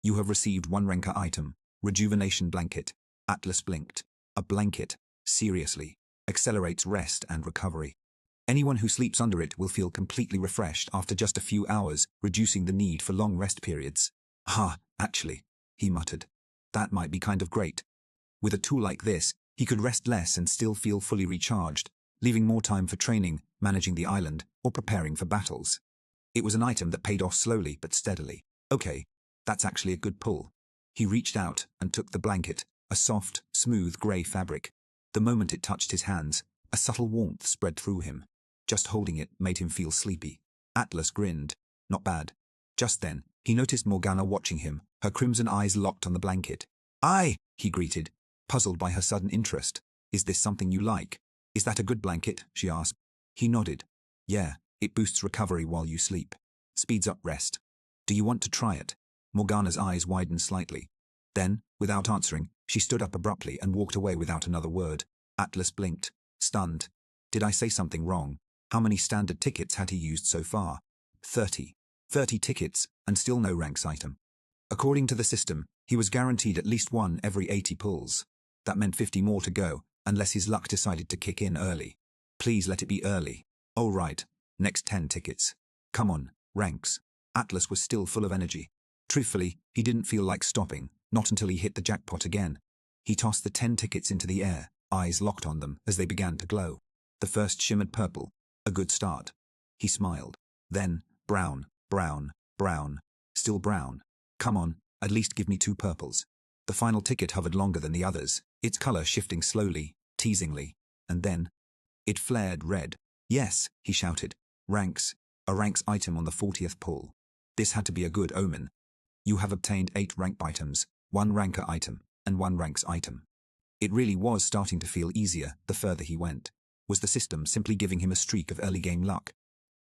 You have received 1 ranker item, Rejuvenation Blanket. Atlas blinked. A blanket, seriously, accelerates rest and recovery. Anyone who sleeps under it will feel completely refreshed after just a few hours, reducing the need for long rest periods. Actually, he muttered. That might be kind of great. With a tool like this, he could rest less and still feel fully recharged, leaving more time for training, managing the island, or preparing for battles. It was an item that paid off slowly but steadily. Okay, that's actually a good pull. He reached out and took the blanket, a soft, smooth grey fabric. The moment it touched his hands, a subtle warmth spread through him. Just holding it made him feel sleepy. Atlas grinned. Not bad. Just then, he noticed Morgana watching him, her crimson eyes locked on the blanket. "Aye," he greeted, puzzled by her sudden interest. "Is this something you like?" "Is that a good blanket?" she asked. He nodded. "Yeah, it boosts recovery while you sleep. Speeds up rest. Do you want to try it?" Morgana's eyes widened slightly. Then, without answering, she stood up abruptly and walked away without another word. Atlas blinked, stunned. Did I say something wrong? How many standard tickets had he used so far? 30. 30 tickets, and still no ranks item. According to the system, he was guaranteed at least 1 every 80 pulls. That meant 50 more to go, unless his luck decided to kick in early. Please let it be early. Oh right, next 10 tickets. Come on, ranks. Atlas was still full of energy. Truthfully, he didn't feel like stopping, not until he hit the jackpot again. He tossed the 10 tickets into the air, eyes locked on them as they began to glow. The first shimmered purple. A good start. He smiled. Then, brown, brown, brown. Still brown. Come on, at least give me 2 purples. The final ticket hovered longer than the others, its color shifting slowly, teasingly, and then it flared red. Yes, he shouted. Ranks. A ranks item on the 40th pull. This had to be a good omen. You have obtained 8 rank items, 1 ranker item, and 1 ranks item. It really was starting to feel easier the further he went. Was the system simply giving him a streak of early game luck?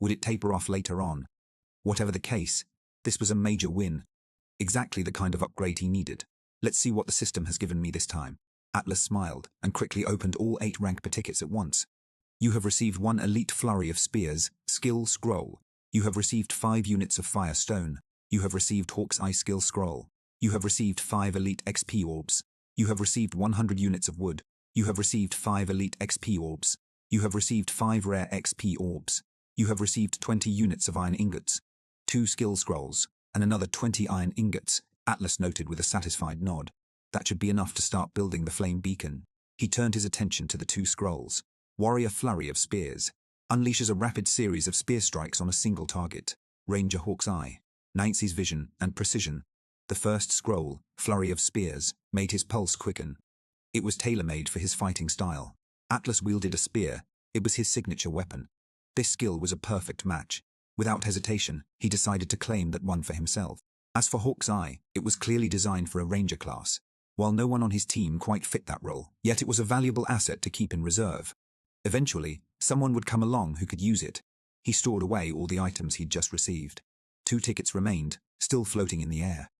Would it taper off later on? Whatever the case, this was a major win. Exactly the kind of upgrade he needed. Let's see what the system has given me this time. Atlas smiled and quickly opened all 8 rank tickets at once. You have received 1 elite flurry of spears, skill scroll. You have received 5 units of firestone. You have received Hawk's Eye skill scroll. You have received 5 elite XP orbs. You have received 100 units of wood. You have received 5 elite XP orbs. You have received 5 rare XP orbs. You have received 20 units of iron ingots. 2 skill scrolls, and another 20 iron ingots, Atlas noted with a satisfied nod. That should be enough to start building the flame beacon. He turned his attention to the 2 scrolls. Warrior Flurry of Spears. Unleashes a rapid series of spear strikes on a single target. Ranger Hawk's Eye. Nancy's vision and precision. The first scroll, Flurry of Spears, made his pulse quicken. It was tailor-made for his fighting style. Atlas wielded a spear. It was his signature weapon. This skill was a perfect match. Without hesitation, he decided to claim that one for himself. As for Hawk's Eye, it was clearly designed for a ranger class. While no one on his team quite fit that role, yet it was a valuable asset to keep in reserve. Eventually, someone would come along who could use it. He stored away all the items he'd just received. 2 tickets remained, still floating in the air.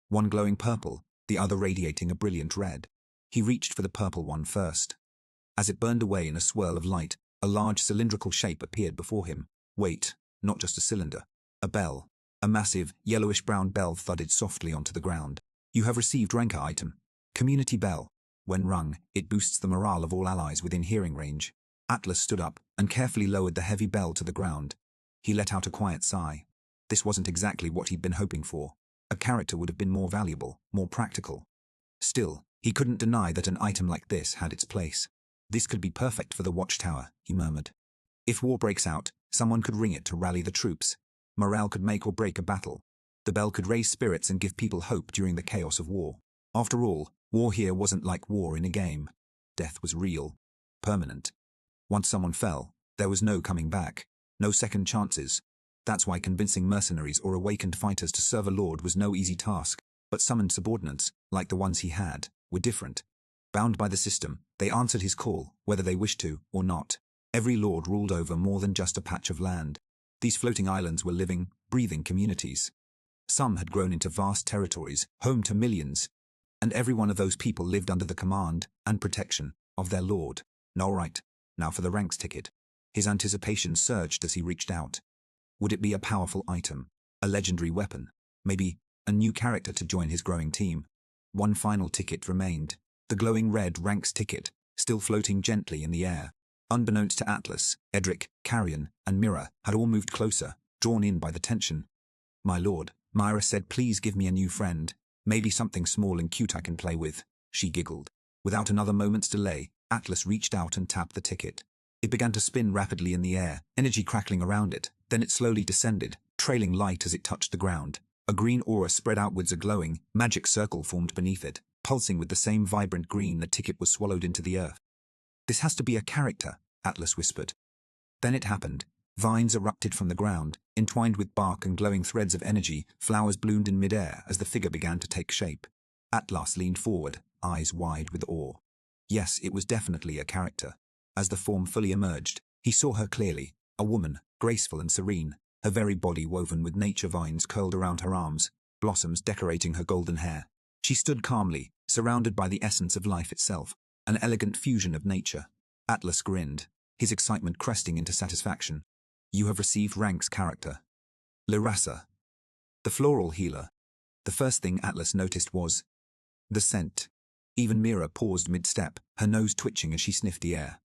One glowing purple, the other radiating a brilliant red. He reached for the purple one first. As it burned away in a swirl of light, a large cylindrical shape appeared before him. Wait, not just a cylinder. A bell. A massive, yellowish-brown bell thudded softly onto the ground. You have received Ranker item. Community bell. When rung, it boosts the morale of all allies within hearing range. Atlas stood up and carefully lowered the heavy bell to the ground. He let out a quiet sigh. This wasn't exactly what he'd been hoping for. A character would have been more valuable, more practical. Still, he couldn't deny that an item like this had its place. This could be perfect for the watchtower, he murmured. If war breaks out, someone could ring it to rally the troops. Morale could make or break a battle. The bell could raise spirits and give people hope during the chaos of war. After all, war here wasn't like war in a game. Death was real, permanent. Once someone fell, there was no coming back, no second chances. That's why convincing mercenaries or awakened fighters to serve a lord was no easy task, but summoned subordinates, like the ones he had, were different. Bound by the system, they answered his call, whether they wished to or not. Every lord ruled over more than just a patch of land. These floating islands were living, breathing communities. Some had grown into vast territories, home to millions, and every one of those people lived under the command and protection of their lord. All right, now for the ranks ticket. His anticipation surged as he reached out. Would it be a powerful item, a legendary weapon, maybe a new character to join his growing team? One final ticket remained, the glowing red ranks ticket, still floating gently in the air. Unbeknownst to Atlas, Edric, Carrion, and Mira had all moved closer, drawn in by the tension. My lord, Myra said, please give me a new friend. Maybe something small and cute I can play with. She giggled. Without another moment's delay, Atlas reached out and tapped the ticket. It began to spin rapidly in the air, energy crackling around it. Then it slowly descended, trailing light as it touched the ground. A green aura spread outwards, a glowing, magic circle formed beneath it, pulsing with the same vibrant green the ticket was swallowed into the earth. This has to be a character, Atlas whispered. Then it happened. Vines erupted from the ground, entwined with bark and glowing threads of energy. Flowers bloomed in midair as the figure began to take shape. Atlas leaned forward, eyes wide with awe. Yes, it was definitely a character. As the form fully emerged, he saw her clearly, a woman, graceful and serene, her very body woven with nature vines curled around her arms, blossoms decorating her golden hair. She stood calmly, surrounded by the essence of life itself, an elegant fusion of nature. Atlas grinned, his excitement cresting into satisfaction. You have received Rank's character. Lyrassa. The floral healer. The first thing Atlas noticed was the scent. Even Mira paused mid-step, her nose twitching as she sniffed the air.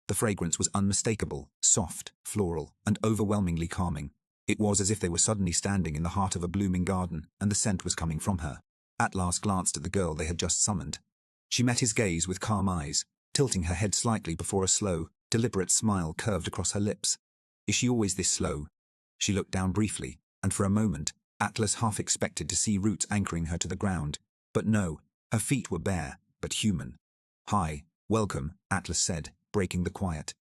The fragrance was unmistakable, soft, floral, and overwhelmingly calming. It was as if they were suddenly standing in the heart of a blooming garden, and the scent was coming from her. Atlas glanced at the girl they had just summoned. She met his gaze with calm eyes, tilting her head slightly before a slow, deliberate smile curved across her lips. Is she always this slow? She looked down briefly, and for a moment, Atlas half expected to see roots anchoring her to the ground. But no, her feet were bare, but human. Hi, welcome, Atlas said, breaking the quiet.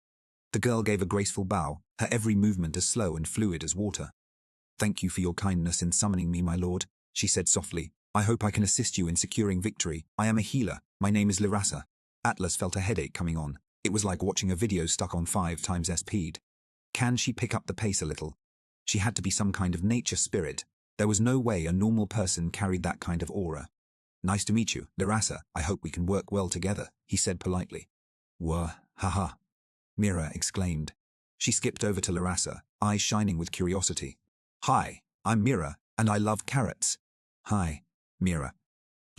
The girl gave a graceful bow, her every movement as slow and fluid as water. Thank you for your kindness in summoning me, my lord, she said softly. I hope I can assist you in securing victory. I am a healer. My name is Lyrassa. Atlas felt a headache coming on. It was like watching a video stuck on 5 times speed. Can she pick up the pace a little? She had to be some kind of nature spirit. There was no way a normal person carried that kind of aura. Nice to meet you, Lyrassa. I hope we can work well together, he said politely. Wah, haha, Mira exclaimed. She skipped over to Lyrassa, eyes shining with curiosity. Hi, I'm Mira, and I love carrots. Hi, Mira,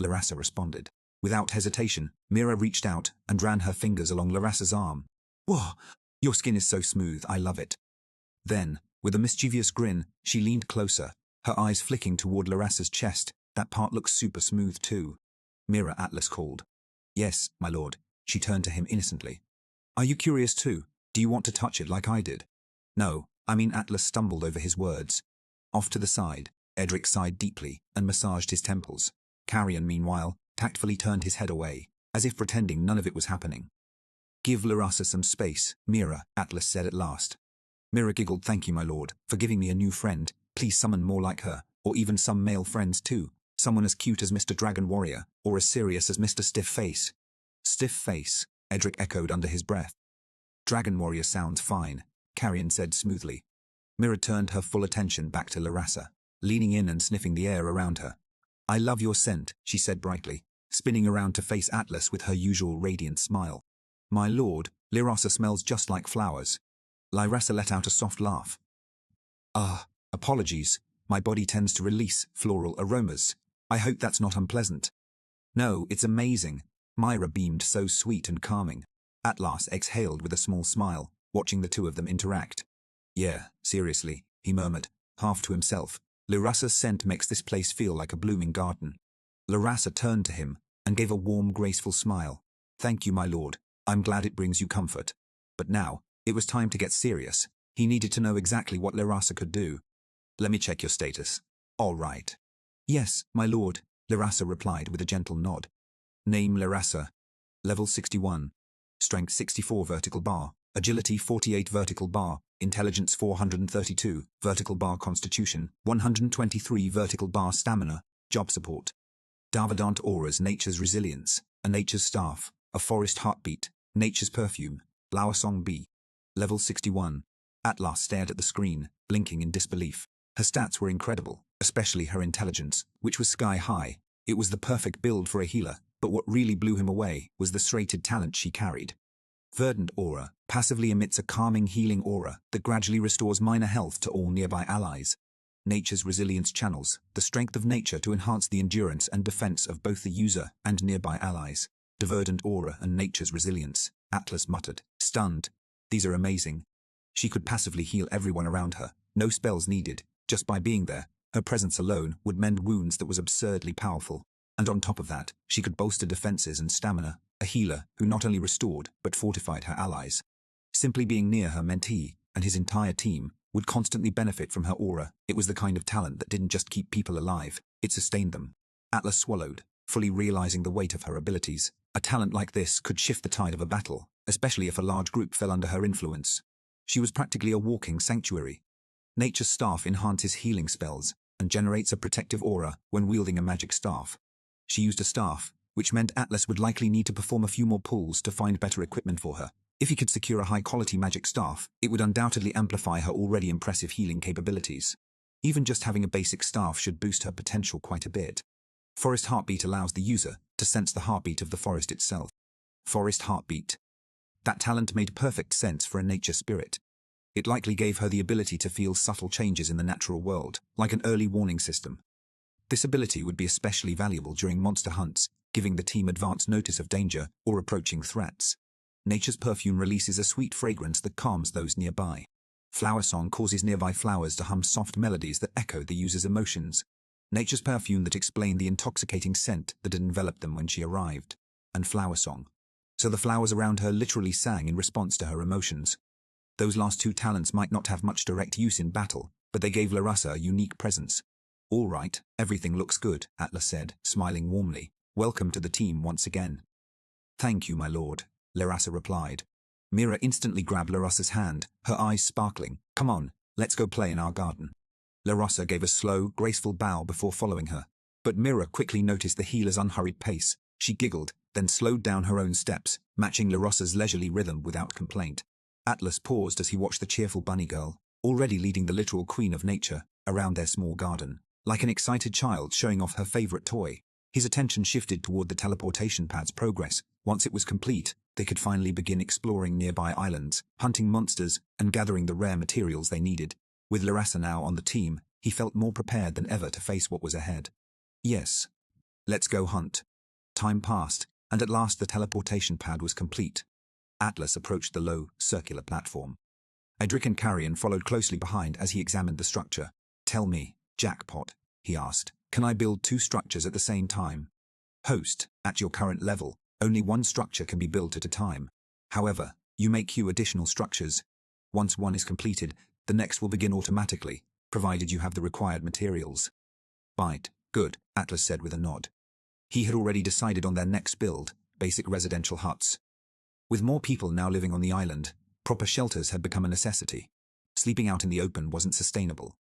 Lyrassa responded. Without hesitation, Mira reached out and ran her fingers along Lyrassa's arm. Whoa, your skin is so smooth, I love it. Then, with a mischievous grin, she leaned closer, her eyes flicking toward Lyrassa's chest. That part looks super smooth too. Mira, Atlas called. Yes, my lord. She turned to him innocently. Are you curious too? Do you want to touch it like I did? No, I mean, Atlas stumbled over his words. Off to the side, Edric sighed deeply and massaged his temples. Carrion, meanwhile, tactfully turned his head away, as if pretending none of it was happening. Give Lyrassa some space, Mira, Atlas said at last. Mira giggled. Thank you, my lord, for giving me a new friend. Please summon more like her, or even some male friends too. Someone as cute as Mr. Dragon Warrior, or as serious as Mr. Stiff Face. Stiff Face, Edric echoed under his breath. Dragon Warrior sounds fine, Carrion said smoothly. Mira turned her full attention back to Larassa, leaning in and sniffing the air around her. I love your scent, she said brightly, spinning around to face Atlas with her usual radiant smile. My lord, Larassa smells just like flowers. Larassa let out a soft laugh. Apologies. My body tends to release floral aromas. I hope that's not unpleasant. No, it's amazing. Myra beamed so sweet and calming. Atlas exhaled with a small smile, watching the two of them interact. Yeah, seriously, he murmured, half to himself. Larassa's scent makes this place feel like a blooming garden. Larassa turned to him and gave a warm, graceful smile. Thank you, my lord. I'm glad it brings you comfort. But now, it was time to get serious. He needed to know exactly what Larassa could do. Let me check your status. All right. Yes, my lord, Larassa replied with a gentle nod. Name Larassa. Level 61. Strength 64 vertical bar. Agility 48 vertical bar. Intelligence 432 vertical bar. Constitution 123 vertical bar. Stamina. Job support. Davadant auras. Nature's resilience. A nature's staff. A forest heartbeat. Nature's perfume. Flower song B. Level 61. Atlas stared at the screen, blinking in disbelief. Her stats were incredible, especially her intelligence, which was sky high. It was the perfect build for a healer, but what really blew him away was the serrated talent she carried. Verdant Aura passively emits a calming healing aura that gradually restores minor health to all nearby allies. Nature's resilience channels the strength of nature to enhance the endurance and defense of both the user and nearby allies. The Verdant Aura and nature's resilience, Atlas muttered, stunned. These are amazing. She could passively heal everyone around her, no spells needed. Just by being there, her presence alone would mend wounds that was absurdly powerful. And on top of that, she could bolster defenses and stamina, a healer who not only restored but fortified her allies. Simply being near her mentee and his entire team would constantly benefit from her aura. It was the kind of talent that didn't just keep people alive, it sustained them. Atlas swallowed, fully realizing the weight of her abilities. A talent like this could shift the tide of a battle, especially if a large group fell under her influence. She was practically a walking sanctuary. Nature's staff enhances healing spells and generates a protective aura when wielding a magic staff. She used a staff, which meant Atlas would likely need to perform a few more pulls to find better equipment for her. If he could secure a high-quality magic staff, it would undoubtedly amplify her already impressive healing capabilities. Even just having a basic staff should boost her potential quite a bit. Forest Heartbeat allows the user to sense the heartbeat of the forest itself. Forest Heartbeat. That talent made perfect sense for a nature spirit. It likely gave her the ability to feel subtle changes in the natural world, like an early warning system. This ability would be especially valuable during monster hunts, giving the team advance notice of danger or approaching threats. Nature's perfume releases a sweet fragrance that calms those nearby. Flower Song causes nearby flowers to hum soft melodies that echo the user's emotions. Nature's perfume that explained the intoxicating scent that had enveloped them when she arrived. And Flower Song. So the flowers around her literally sang in response to her emotions. Those last two talents might not have much direct use in battle, but they gave Larassa a unique presence. All right, everything looks good, Atlas said, smiling warmly. Welcome to the team once again. Thank you, my lord, Larassa replied. Mira instantly grabbed Larassa's hand, her eyes sparkling. Come on, let's go play in our garden. Larassa gave a slow, graceful bow before following her. But Mira quickly noticed the healer's unhurried pace. She giggled, then slowed down her own steps, matching Larassa's leisurely rhythm without complaint. Atlas paused as he watched the cheerful bunny girl, already leading the literal queen of nature, around their small garden. Like an excited child showing off her favorite toy, his attention shifted toward the teleportation pad's progress. Once it was complete, they could finally begin exploring nearby islands, hunting monsters, and gathering the rare materials they needed. With Larassa now on the team, he felt more prepared than ever to face what was ahead. Yes. Let's go hunt. Time passed, and at last the teleportation pad was complete. Atlas approached the low, circular platform. Edric and Carrion followed closely behind as he examined the structure. Tell me, jackpot, he asked, can I build two structures at the same time? Host, at your current level, only one structure can be built at a time. However, you may queue additional structures. Once one is completed, the next will begin automatically, provided you have the required materials. Right, good, Atlas said with a nod. He had already decided on their next build, basic residential huts. With more people now living on the island, proper shelters had become a necessity. Sleeping out in the open wasn't sustainable.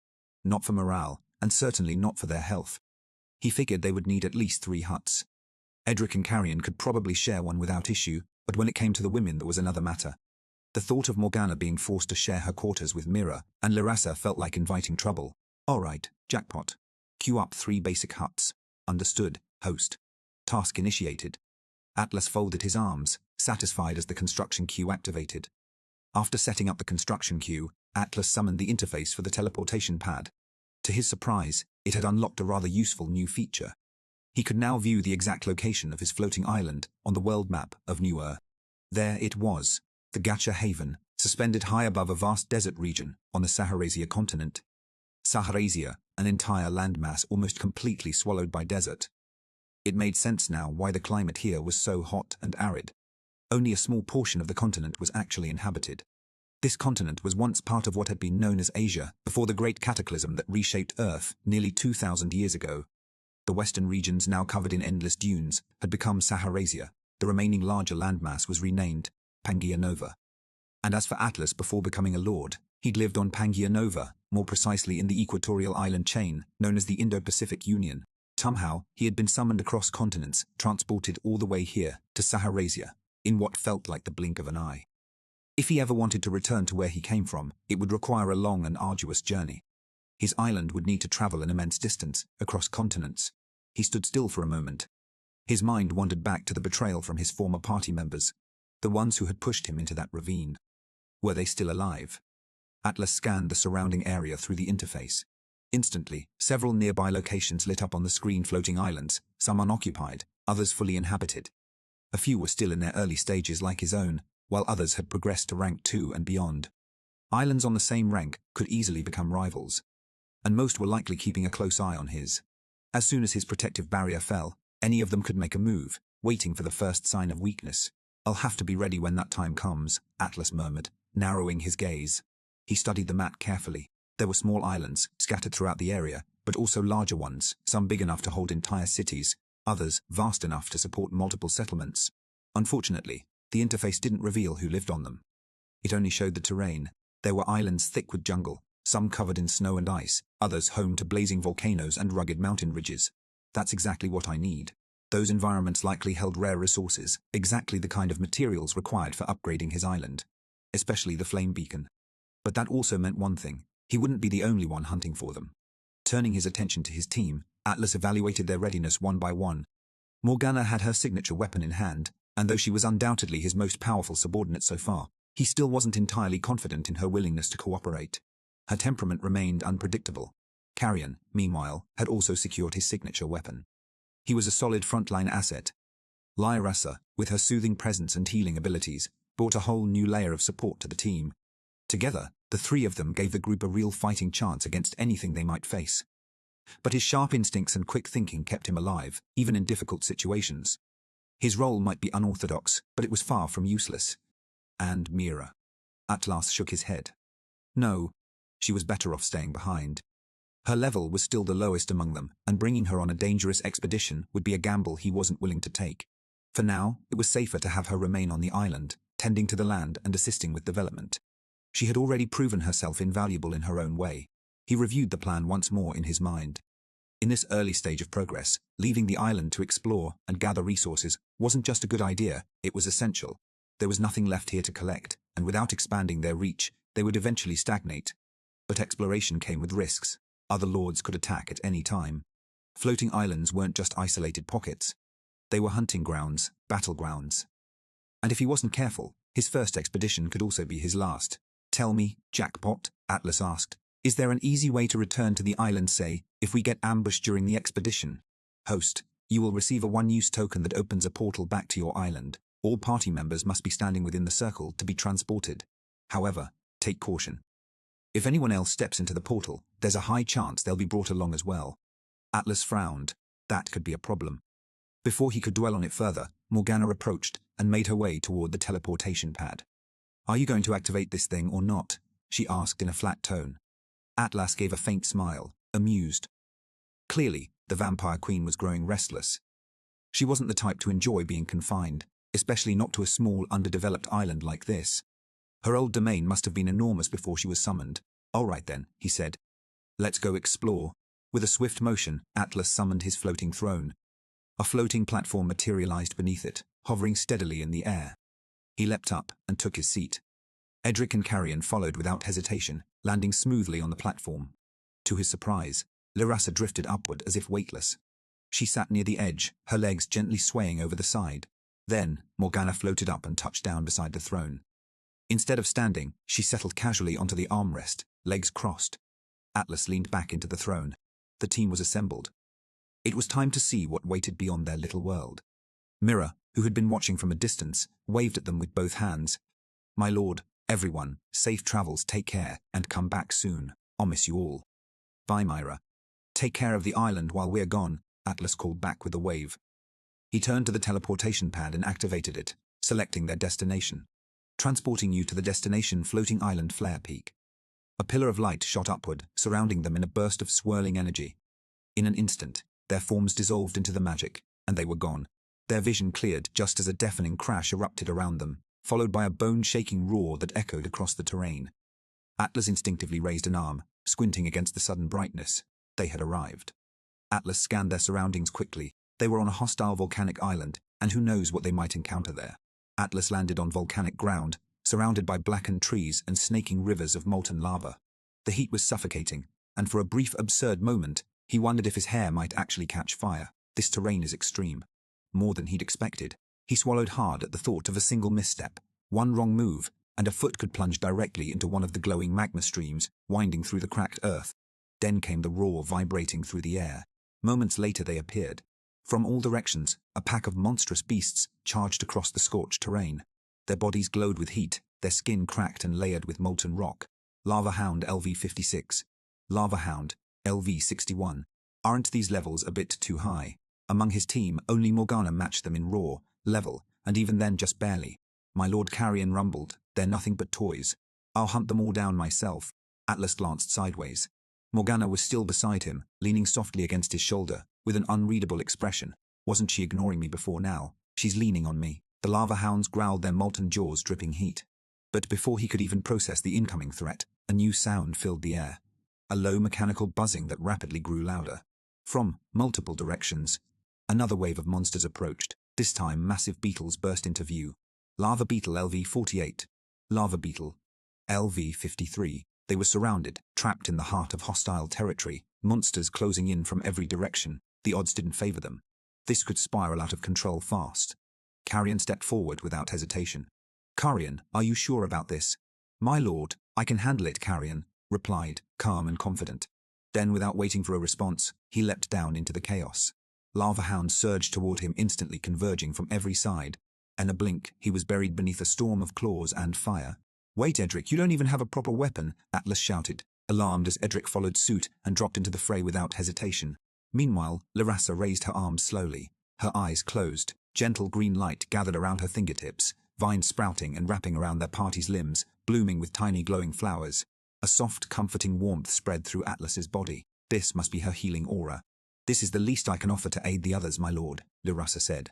Not for morale, and certainly not for their health. He figured they would need at least 3 huts. Edric and Carrion could probably share one without issue, but when it came to the women there was another matter. The thought of Morgana being forced to share her quarters with Mira and Larassa felt like inviting trouble. Alright, jackpot. Queue up 3 basic huts. Understood, host. Task initiated. Atlas folded his arms, satisfied as the construction queue activated. After setting up the construction queue, Atlas summoned the interface for the teleportation pad. To his surprise, it had unlocked a rather useful new feature. He could now view the exact location of his floating island on the world map of New Earth. There it was, the Gacha haven, suspended high above a vast desert region on the Saharasia continent. Saharasia, an entire landmass almost completely swallowed by desert. It made sense now why the climate here was so hot and arid. Only a small portion of the continent was actually inhabited. This continent was once part of what had been known as Asia before the great cataclysm that reshaped Earth nearly 2,000 years ago. The western regions, now covered in endless dunes, had become Saharasia. The remaining larger landmass was renamed Pangaea Nova. And as for Atlas, before becoming a lord, he'd lived on Pangaea Nova, more precisely in the equatorial island chain known as the Indo-Pacific Union. Somehow, he had been summoned across continents, transported all the way here to Saharasia, in what felt like the blink of an eye. If he ever wanted to return to where he came from, it would require a long and arduous journey. His island would need to travel an immense distance, across continents. He stood still for a moment. His mind wandered back to the betrayal from his former party members, the ones who had pushed him into that ravine. Were they still alive? Atlas scanned the surrounding area through the interface. Instantly, several nearby locations lit up on the screen: floating islands, some unoccupied, others fully inhabited. A few were still in their early stages like his own, while others had progressed to rank 2 and beyond. Islands on the same rank could easily become rivals, and most were likely keeping a close eye on his. As soon as his protective barrier fell, any of them could make a move, waiting for the first sign of weakness. I'll have to be ready when that time comes, Atlas murmured, narrowing his gaze. He studied the map carefully. There were small islands scattered throughout the area, but also larger ones, some big enough to hold entire cities, others vast enough to support multiple settlements. Unfortunately, the interface didn't reveal who lived on them. It only showed the terrain. There were islands thick with jungle, some covered in snow and ice, others home to blazing volcanoes and rugged mountain ridges. That's exactly what I need. Those environments likely held rare resources, exactly the kind of materials required for upgrading his island, especially the flame beacon. But that also meant one thing: he wouldn't be the only one hunting for them. Turning his attention to his team, Atlas evaluated their readiness one by one. Morgana had her signature weapon in hand, and though she was undoubtedly his most powerful subordinate so far, he still wasn't entirely confident in her willingness to cooperate. Her temperament remained unpredictable. Carrion, meanwhile, had also secured his signature weapon. He was a solid frontline asset. Larassa, with her soothing presence and healing abilities, brought a whole new layer of support to the team. Together, the 3 of them gave the group a real fighting chance against anything they might face. But his sharp instincts and quick thinking kept him alive, even in difficult situations. His role might be unorthodox, but it was far from useless. And Mira. Atlas shook his head. No, she was better off staying behind. Her level was still the lowest among them, and bringing her on a dangerous expedition would be a gamble he wasn't willing to take. For now, it was safer to have her remain on the island, tending to the land and assisting with development. She had already proven herself invaluable in her own way. He reviewed the plan once more in his mind. In this early stage of progress, leaving the island to explore and gather resources wasn't just a good idea, it was essential. There was nothing left here to collect, and without expanding their reach, they would eventually stagnate. But exploration came with risks. Other lords could attack at any time. Floating islands weren't just isolated pockets. They were hunting grounds, battlegrounds. And if he wasn't careful, his first expedition could also be his last. Tell me, jackpot, Atlas asked, is there an easy way to return to the island, say, if we get ambushed during the expedition? Host, you will receive a one-use token that opens a portal back to your island. All party members must be standing within the circle to be transported. However, take caution. If anyone else steps into the portal, there's a high chance they'll be brought along as well. Atlas frowned. That could be a problem. Before he could dwell on it further, Morgana approached and made her way toward the teleportation pad. Are you going to activate this thing or not? She asked in a flat tone. Atlas gave a faint smile, amused. Clearly, the vampire queen was growing restless. She wasn't the type to enjoy being confined, especially not to a small, underdeveloped island like this. Her old domain must have been enormous before she was summoned. All right then, he said. Let's go explore. With a swift motion, Atlas summoned his floating throne. A floating platform materialized beneath it, hovering steadily in the air. He leapt up and took his seat. Edric and Carrion followed without hesitation, landing smoothly on the platform. To his surprise, Lyrassa drifted upward as if weightless. She sat near the edge, her legs gently swaying over the side. Then, Morgana floated up and touched down beside the throne. Instead of standing, she settled casually onto the armrest, legs crossed. Atlas leaned back into the throne. The team was assembled. It was time to see what waited beyond their little world. Mira, who had been watching from a distance, waved at them with both hands. "My lord, everyone, safe travels, take care, and come back soon. I'll miss you all." "Bye, Myra." "Take care of the island while we're gone," Atlas called back with a wave. He turned to the teleportation pad and activated it, selecting their destination. "Transporting you to the destination floating island Flare Peak." A pillar of light shot upward, surrounding them in a burst of swirling energy. In an instant, their forms dissolved into the magic, and they were gone. Their vision cleared just as a deafening crash erupted around them, followed by a bone-shaking roar that echoed across the terrain. Atlas instinctively raised an arm, squinting against the sudden brightness. They had arrived. Atlas scanned their surroundings quickly. They were on a hostile volcanic island, and who knows what they might encounter there. Atlas landed on volcanic ground, surrounded by blackened trees and snaking rivers of molten lava. The heat was suffocating, and for a brief absurd moment, he wondered if his hair might actually catch fire. This terrain is extreme. More than he'd expected. He swallowed hard at the thought of a single misstep. One wrong move, and a foot could plunge directly into one of the glowing magma streams, winding through the cracked earth. Then came the roar vibrating through the air. Moments later they appeared. From all directions, a pack of monstrous beasts charged across the scorched terrain. Their bodies glowed with heat, their skin cracked and layered with molten rock. Lava Hound LV-56. Lava Hound LV-61. Aren't these levels a bit too high? Among his team, only Morgana matched them in raw, level, and even then just barely. My Lord Carrion rumbled, "They're nothing but toys. I'll hunt them all down myself." Atlas glanced sideways. Morgana was still beside him, leaning softly against his shoulder, with an unreadable expression. Wasn't she ignoring me before now? She's leaning on me. The lava hounds growled, their molten jaws dripping heat. But before he could even process the incoming threat, a new sound filled the air. A low mechanical buzzing that rapidly grew louder. From multiple directions, another wave of monsters approached. This time, massive beetles burst into view. Lava Beetle LV-48. Lava Beetle LV-53. They were surrounded, trapped in the heart of hostile territory, monsters closing in from every direction. The odds didn't favor them. This could spiral out of control fast. Carrion stepped forward without hesitation. "Carrion, are you sure about this?" "My lord, I can handle it," Carrion replied, calm and confident. Then, without waiting for a response, he leapt down into the chaos. Lava hounds surged toward him, instantly converging from every side. In a blink, he was buried beneath a storm of claws and fire. "Wait, Edric, you don't even have a proper weapon," Atlas shouted, alarmed as Edric followed suit and dropped into the fray without hesitation. Meanwhile, Lyrassa raised her arms slowly. Her eyes closed. Gentle green light gathered around her fingertips, vines sprouting and wrapping around their party's limbs, blooming with tiny glowing flowers. A soft, comforting warmth spread through Atlas's body. This must be her healing aura. "This is the least I can offer to aid the others, my lord," Lyrassa said.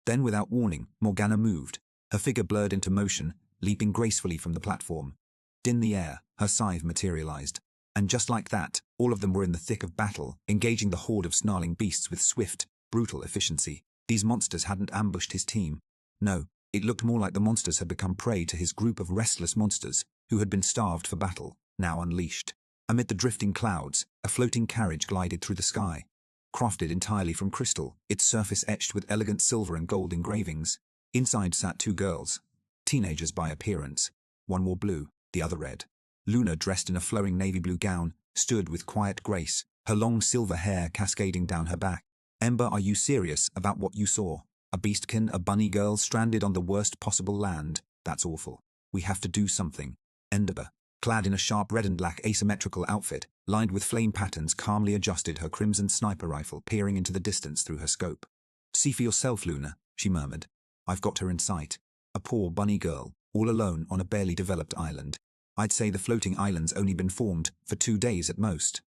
Then, without warning, Morgana moved. Her figure blurred into motion, leaping gracefully from the platform. In the air, her scythe materialized. And just like that, all of them were in the thick of battle, engaging the horde of snarling beasts with swift, brutal efficiency. These monsters hadn't ambushed his team. No, it looked more like the monsters had become prey to his group of restless monsters, who had been starved for battle, now unleashed. Amid the drifting clouds, a floating carriage glided through the sky. Crafted entirely from crystal, its surface etched with elegant silver and gold engravings. Inside sat two girls, teenagers by appearance. One wore blue, the other red. Luna, dressed in a flowing navy blue gown, stood with quiet grace, her long silver hair cascading down her back. "Ember, are you serious about what you saw? A beastkin, a bunny girl stranded on the worst possible land? That's awful. We have to do something." Ember, clad in a sharp red and black asymmetrical outfit, lined with flame patterns, calmly adjusted her crimson sniper rifle, peering into the distance through her scope. "See for yourself, Luna," she murmured. "I've got her in sight. A poor bunny girl, all alone on a barely developed island. I'd say the floating island's only been formed for 2 days at most.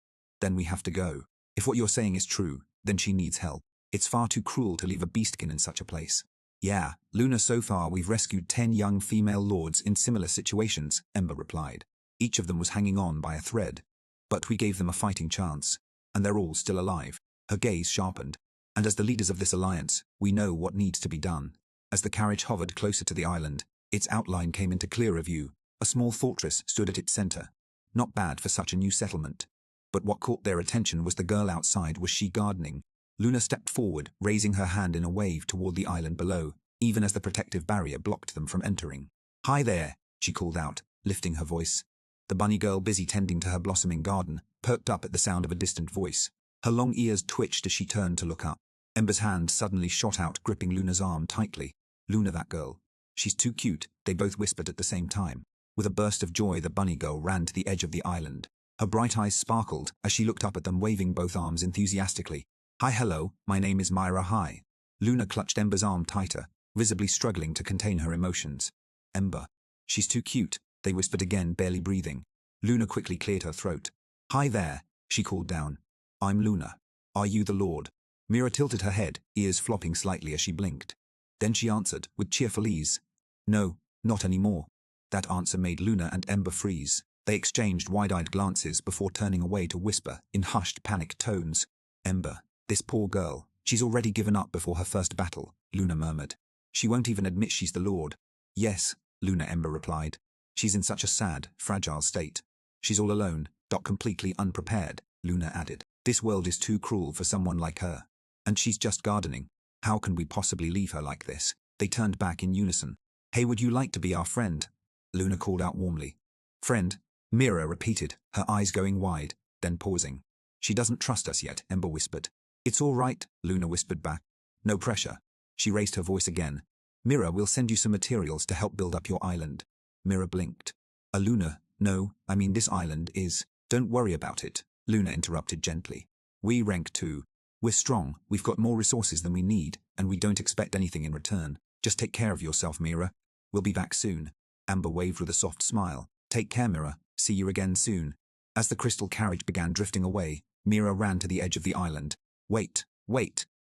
Then we have to go. If what you're saying is true, then she needs help. It's far too cruel to leave a beastkin in such a place." "Yeah, Luna, so far we've rescued 10 young female lords in similar situations," Ember replied. "Each of them was hanging on by a thread. But we gave them a fighting chance. and they're all still alive. Her gaze sharpened. And as the leaders of this alliance, we know what needs to be done. As the carriage hovered closer to the island, its outline came into clearer view. A small fortress stood at its center. Not bad for such a new settlement. But what caught their attention was the girl outside. Was she gardening? Luna stepped forward, raising her hand in a wave toward the island below, even as the protective barrier blocked them from entering. "Hi there," she called out, lifting her voice. The bunny girl, busy tending to her blossoming garden, perked up at the sound of a distant voice. Her long ears twitched as she turned to look up. Ember's hand suddenly shot out, gripping Luna's arm tightly. "Luna, that girl. She's too cute," they both whispered at the same time. With a burst of joy, the bunny girl ran to the edge of the island. Her bright eyes sparkled as she looked up at them, waving both arms enthusiastically. "Hi, hello, my name is Myra, hi." Luna clutched Ember's arm tighter, visibly struggling to contain her emotions. "Ember. She's too cute," they whispered again, barely breathing. Luna quickly cleared her throat. "Hi there," she called down. "I'm Luna. Are you the Lord?" Mira tilted her head, ears flopping slightly as she blinked. Then she answered, with cheerful ease. "No, not anymore." That answer made Luna and Ember freeze. They exchanged wide-eyed glances before turning away to whisper, in hushed, panicked tones. "Ember, this poor girl, she's already given up before her first battle," Luna murmured. "She won't even admit she's the Lord." "Yes," Luna Ember replied. "She's in such a sad, fragile state. She's all alone, completely unprepared," Luna added. "This world is too cruel for someone like her. And she's just gardening. How can we possibly leave her like this?" They turned back in unison. "Hey, would you like to be our friend?" Luna called out warmly. "Friend?" Mira repeated, her eyes going wide, then pausing. "She doesn't trust us yet," Ember whispered. "It's all right," Luna whispered back. "No pressure." She raised her voice again. "Mira, we'll send you some materials to help build up your island." Mira blinked. Luna, no, I mean this island is." "Don't worry about it," Luna interrupted gently. "We rank 2. We're strong, we've got more resources than we need, and we don't expect anything in return. Just take care of yourself, Mira. We'll be back soon." Amber waved with a soft smile. "Take care, Mira. See you again soon." As the crystal carriage began drifting away, Mira ran to the edge of the island. Wait,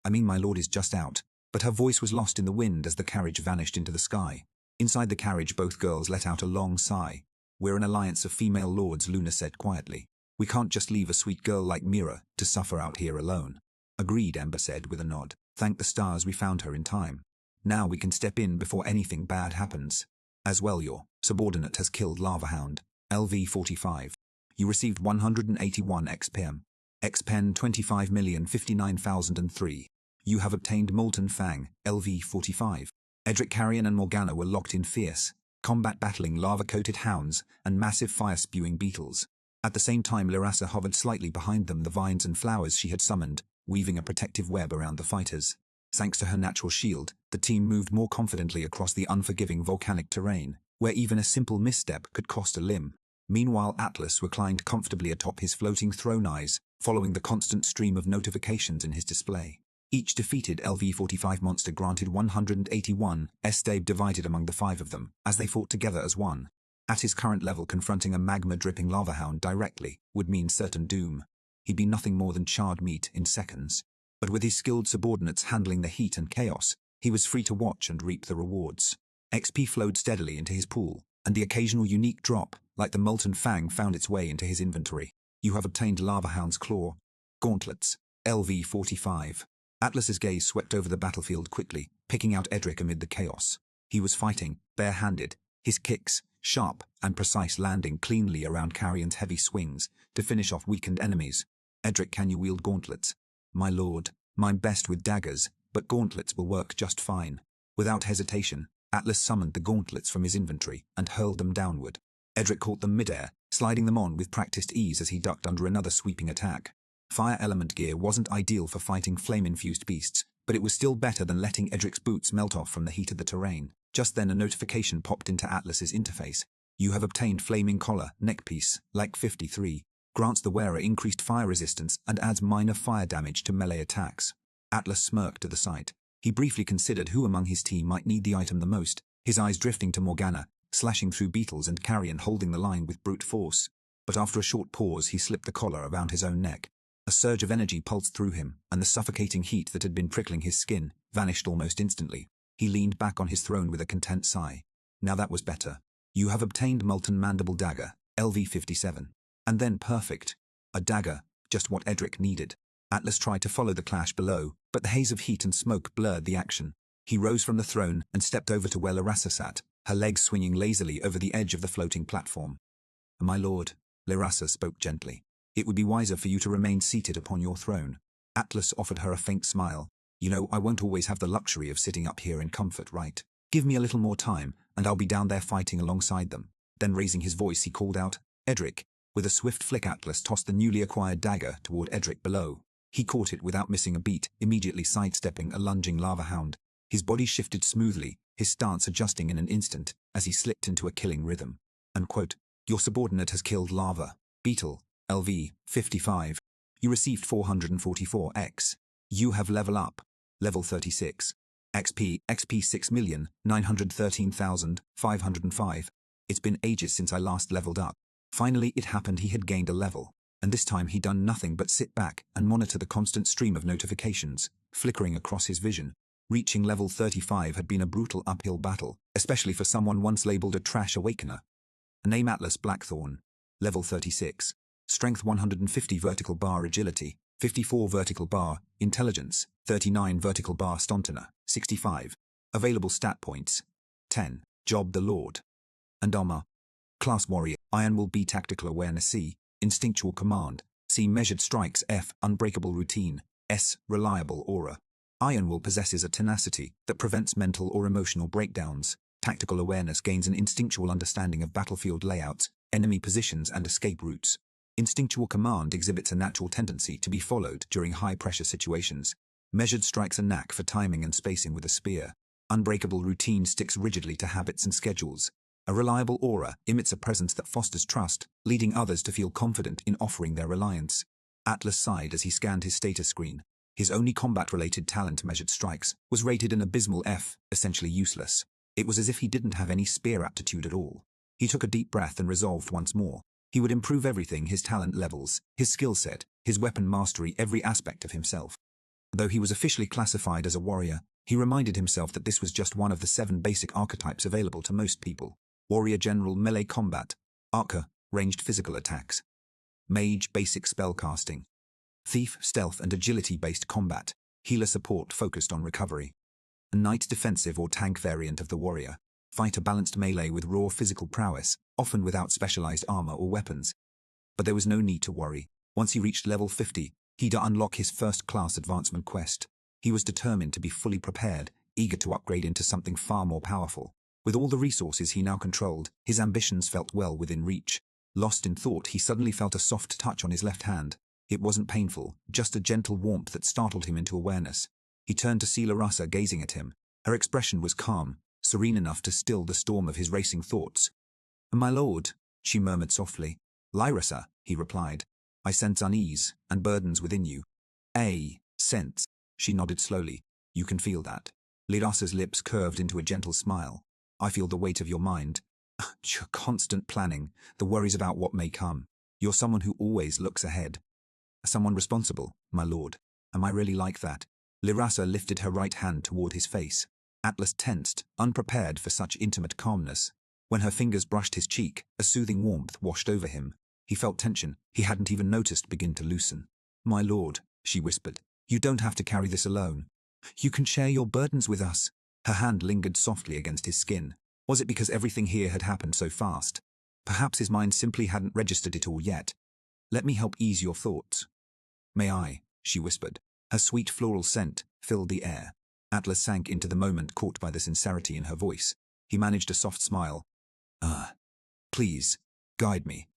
I mean my lord is just out." But her voice was lost in the wind as the carriage vanished into the sky. Inside the carriage, both girls let out a long sigh. "We're an alliance of female lords," Luna said quietly. "We can't just leave a sweet girl like Mira to suffer out here alone." "Agreed," Ember said with a nod. "Thank the stars we found her in time. Now we can step in before anything bad happens. As well, your subordinate has killed Lava Hound, LV-45. You received 181 XPM. XPen 25,059,003. You have obtained Molten Fang, LV-45. Edric, Carrion and Morgana were locked in fierce combat, battling lava-coated hounds and massive fire-spewing beetles. At the same time, Larassa hovered slightly behind them, the vines and flowers she had summoned, weaving a protective web around the fighters. Thanks to her natural shield, the team moved more confidently across the unforgiving volcanic terrain, where even a simple misstep could cost a limb. Meanwhile, Atlas reclined comfortably atop his floating throne eyes, following the constant stream of notifications in his display. Each defeated LV-45 monster granted 181 S-Dave divided among the 5 of them, as they fought together as one. At his current level, confronting a magma-dripping lava hound directly would mean certain doom. He'd be nothing more than charred meat in seconds. But with his skilled subordinates handling the heat and chaos, he was free to watch and reap the rewards. XP flowed steadily into his pool, and the occasional unique drop, like the Molten Fang, found its way into his inventory. "You have obtained Lava Hound's Claw. Gauntlets, LV-45. Atlas's gaze swept over the battlefield quickly, picking out Edric amid the chaos. He was fighting, bare-handed, his kicks, sharp and precise, landing cleanly around Carrion's heavy swings to finish off weakened enemies. "Edric, can you wield gauntlets?" "My lord, I'm best with daggers, but gauntlets will work just fine." Without hesitation, Atlas summoned the gauntlets from his inventory and hurled them downward. Edric caught them midair, sliding them on with practiced ease as he ducked under another sweeping attack. Fire element gear wasn't ideal for fighting flame-infused beasts, but it was still better than letting Edric's boots melt off from the heat of the terrain. Just then a notification popped into Atlas's interface. "You have obtained Flaming Collar, Neckpiece, like 53. Grants the wearer increased fire resistance and adds minor fire damage to melee attacks." Atlas smirked at the sight. He briefly considered who among his team might need the item the most, his eyes drifting to Morgana, slashing through beetles, and Carrion holding the line with brute force. But after a short pause, he slipped the collar around his own neck. A surge of energy pulsed through him, and the suffocating heat that had been prickling his skin vanished almost instantly. He leaned back on his throne with a content sigh. Now that was better. "You have obtained Molten Mandible Dagger, LV-57. And then perfect. A dagger, just what Edric needed. Atlas tried to follow the clash below, but the haze of heat and smoke blurred the action. He rose from the throne and stepped over to where Lyrassa sat, her legs swinging lazily over the edge of the floating platform. "My lord," Lyrassa spoke gently, "it would be wiser for you to remain seated upon your throne." Atlas offered her a faint smile. "You know, I won't always have the luxury of sitting up here in comfort, right? Give me a little more time, and I'll be down there fighting alongside them." Then raising his voice, he called out, "Edric." With a swift flick, Atlas tossed the newly acquired dagger toward Edric below. He caught it without missing a beat, immediately sidestepping a lunging lava hound. His body shifted smoothly, his stance adjusting in an instant as he slipped into a killing rhythm. Unquote. "Your subordinate has killed lava. Beetle, LV, 55. You received 444x. You have level up. Level 36. XP 6,913,505. It's been ages since I last leveled up." Finally it happened. He had gained a level, and this time he'd done nothing but sit back and monitor the constant stream of notifications, flickering across his vision. Reaching level 35 had been a brutal uphill battle, especially for someone once labeled a trash awakener. Name Atlas Blackthorn. Level 36. Strength 150 vertical bar agility, 54 vertical bar intelligence, 39 vertical bar stamina, 65. Available stat points. 10. Job the Lord. And armor. Class Warrior. Iron will B. Tactical Awareness C. Instinctual Command. C. Measured Strikes F. Unbreakable Routine. S. Reliable Aura. Iron Will possesses a tenacity that prevents mental or emotional breakdowns. Tactical Awareness gains an instinctual understanding of battlefield layouts, enemy positions and escape routes. Instinctual Command exhibits a natural tendency to be followed during high-pressure situations. Measured Strikes a knack for timing and spacing with a spear. Unbreakable Routine sticks rigidly to habits and schedules. A Reliable Aura emits a presence that fosters trust, leading others to feel confident in offering their reliance. Atlas sighed as he scanned his status screen. His only combat-related talent, Measured Strikes, was rated an abysmal F, essentially useless. It was as if he didn't have any spear aptitude at all. He took a deep breath and resolved once more. He would improve everything: his talent levels, his skill set, his weapon mastery, every aspect of himself. Though he was officially classified as a warrior, he reminded himself that this was just one of the 7 basic archetypes available to most people. Warrior General Melee Combat. Archer Ranged Physical Attacks. Mage Basic Spellcasting. Thief Stealth and Agility-based combat. Healer Support focused on recovery. A Knight Defensive or tank variant of the warrior. Fighter balanced melee with raw physical prowess, often without specialized armor or weapons. But there was no need to worry. Once he reached level 50, he'd unlock his first-class advancement quest. He was determined to be fully prepared, eager to upgrade into something far more powerful. With all the resources he now controlled, his ambitions felt well within reach. Lost in thought, he suddenly felt a soft touch on his left hand. It wasn't painful, just a gentle warmth that startled him into awareness. He turned to see Lyrassa gazing at him. Her expression was calm, serene enough to still the storm of his racing thoughts. "My lord," she murmured softly. "Lyrassa," he replied. "I sense unease and burdens within you." Sense," she nodded slowly. "You can feel that." Lyrassa's lips curved into a gentle smile. "I feel the weight of your mind. Your constant planning, the worries about what may come. You're someone who always looks ahead." "Someone responsible, my lord. Am I really like that?" Lyrassa lifted her right hand toward his face. Atlas tensed, unprepared for such intimate calmness. When her fingers brushed his cheek, a soothing warmth washed over him. He felt tension he hadn't even noticed begin to loosen. "My lord," she whispered, "you don't have to carry this alone. You can share your burdens with us." Her hand lingered softly against his skin. Was it because everything here had happened so fast? Perhaps his mind simply hadn't registered it all yet. "Let me help ease your thoughts." "May I?" she whispered. Her sweet floral scent filled the air. Atlas sank into the moment, caught by the sincerity in her voice. He managed a soft smile. Please, guide me."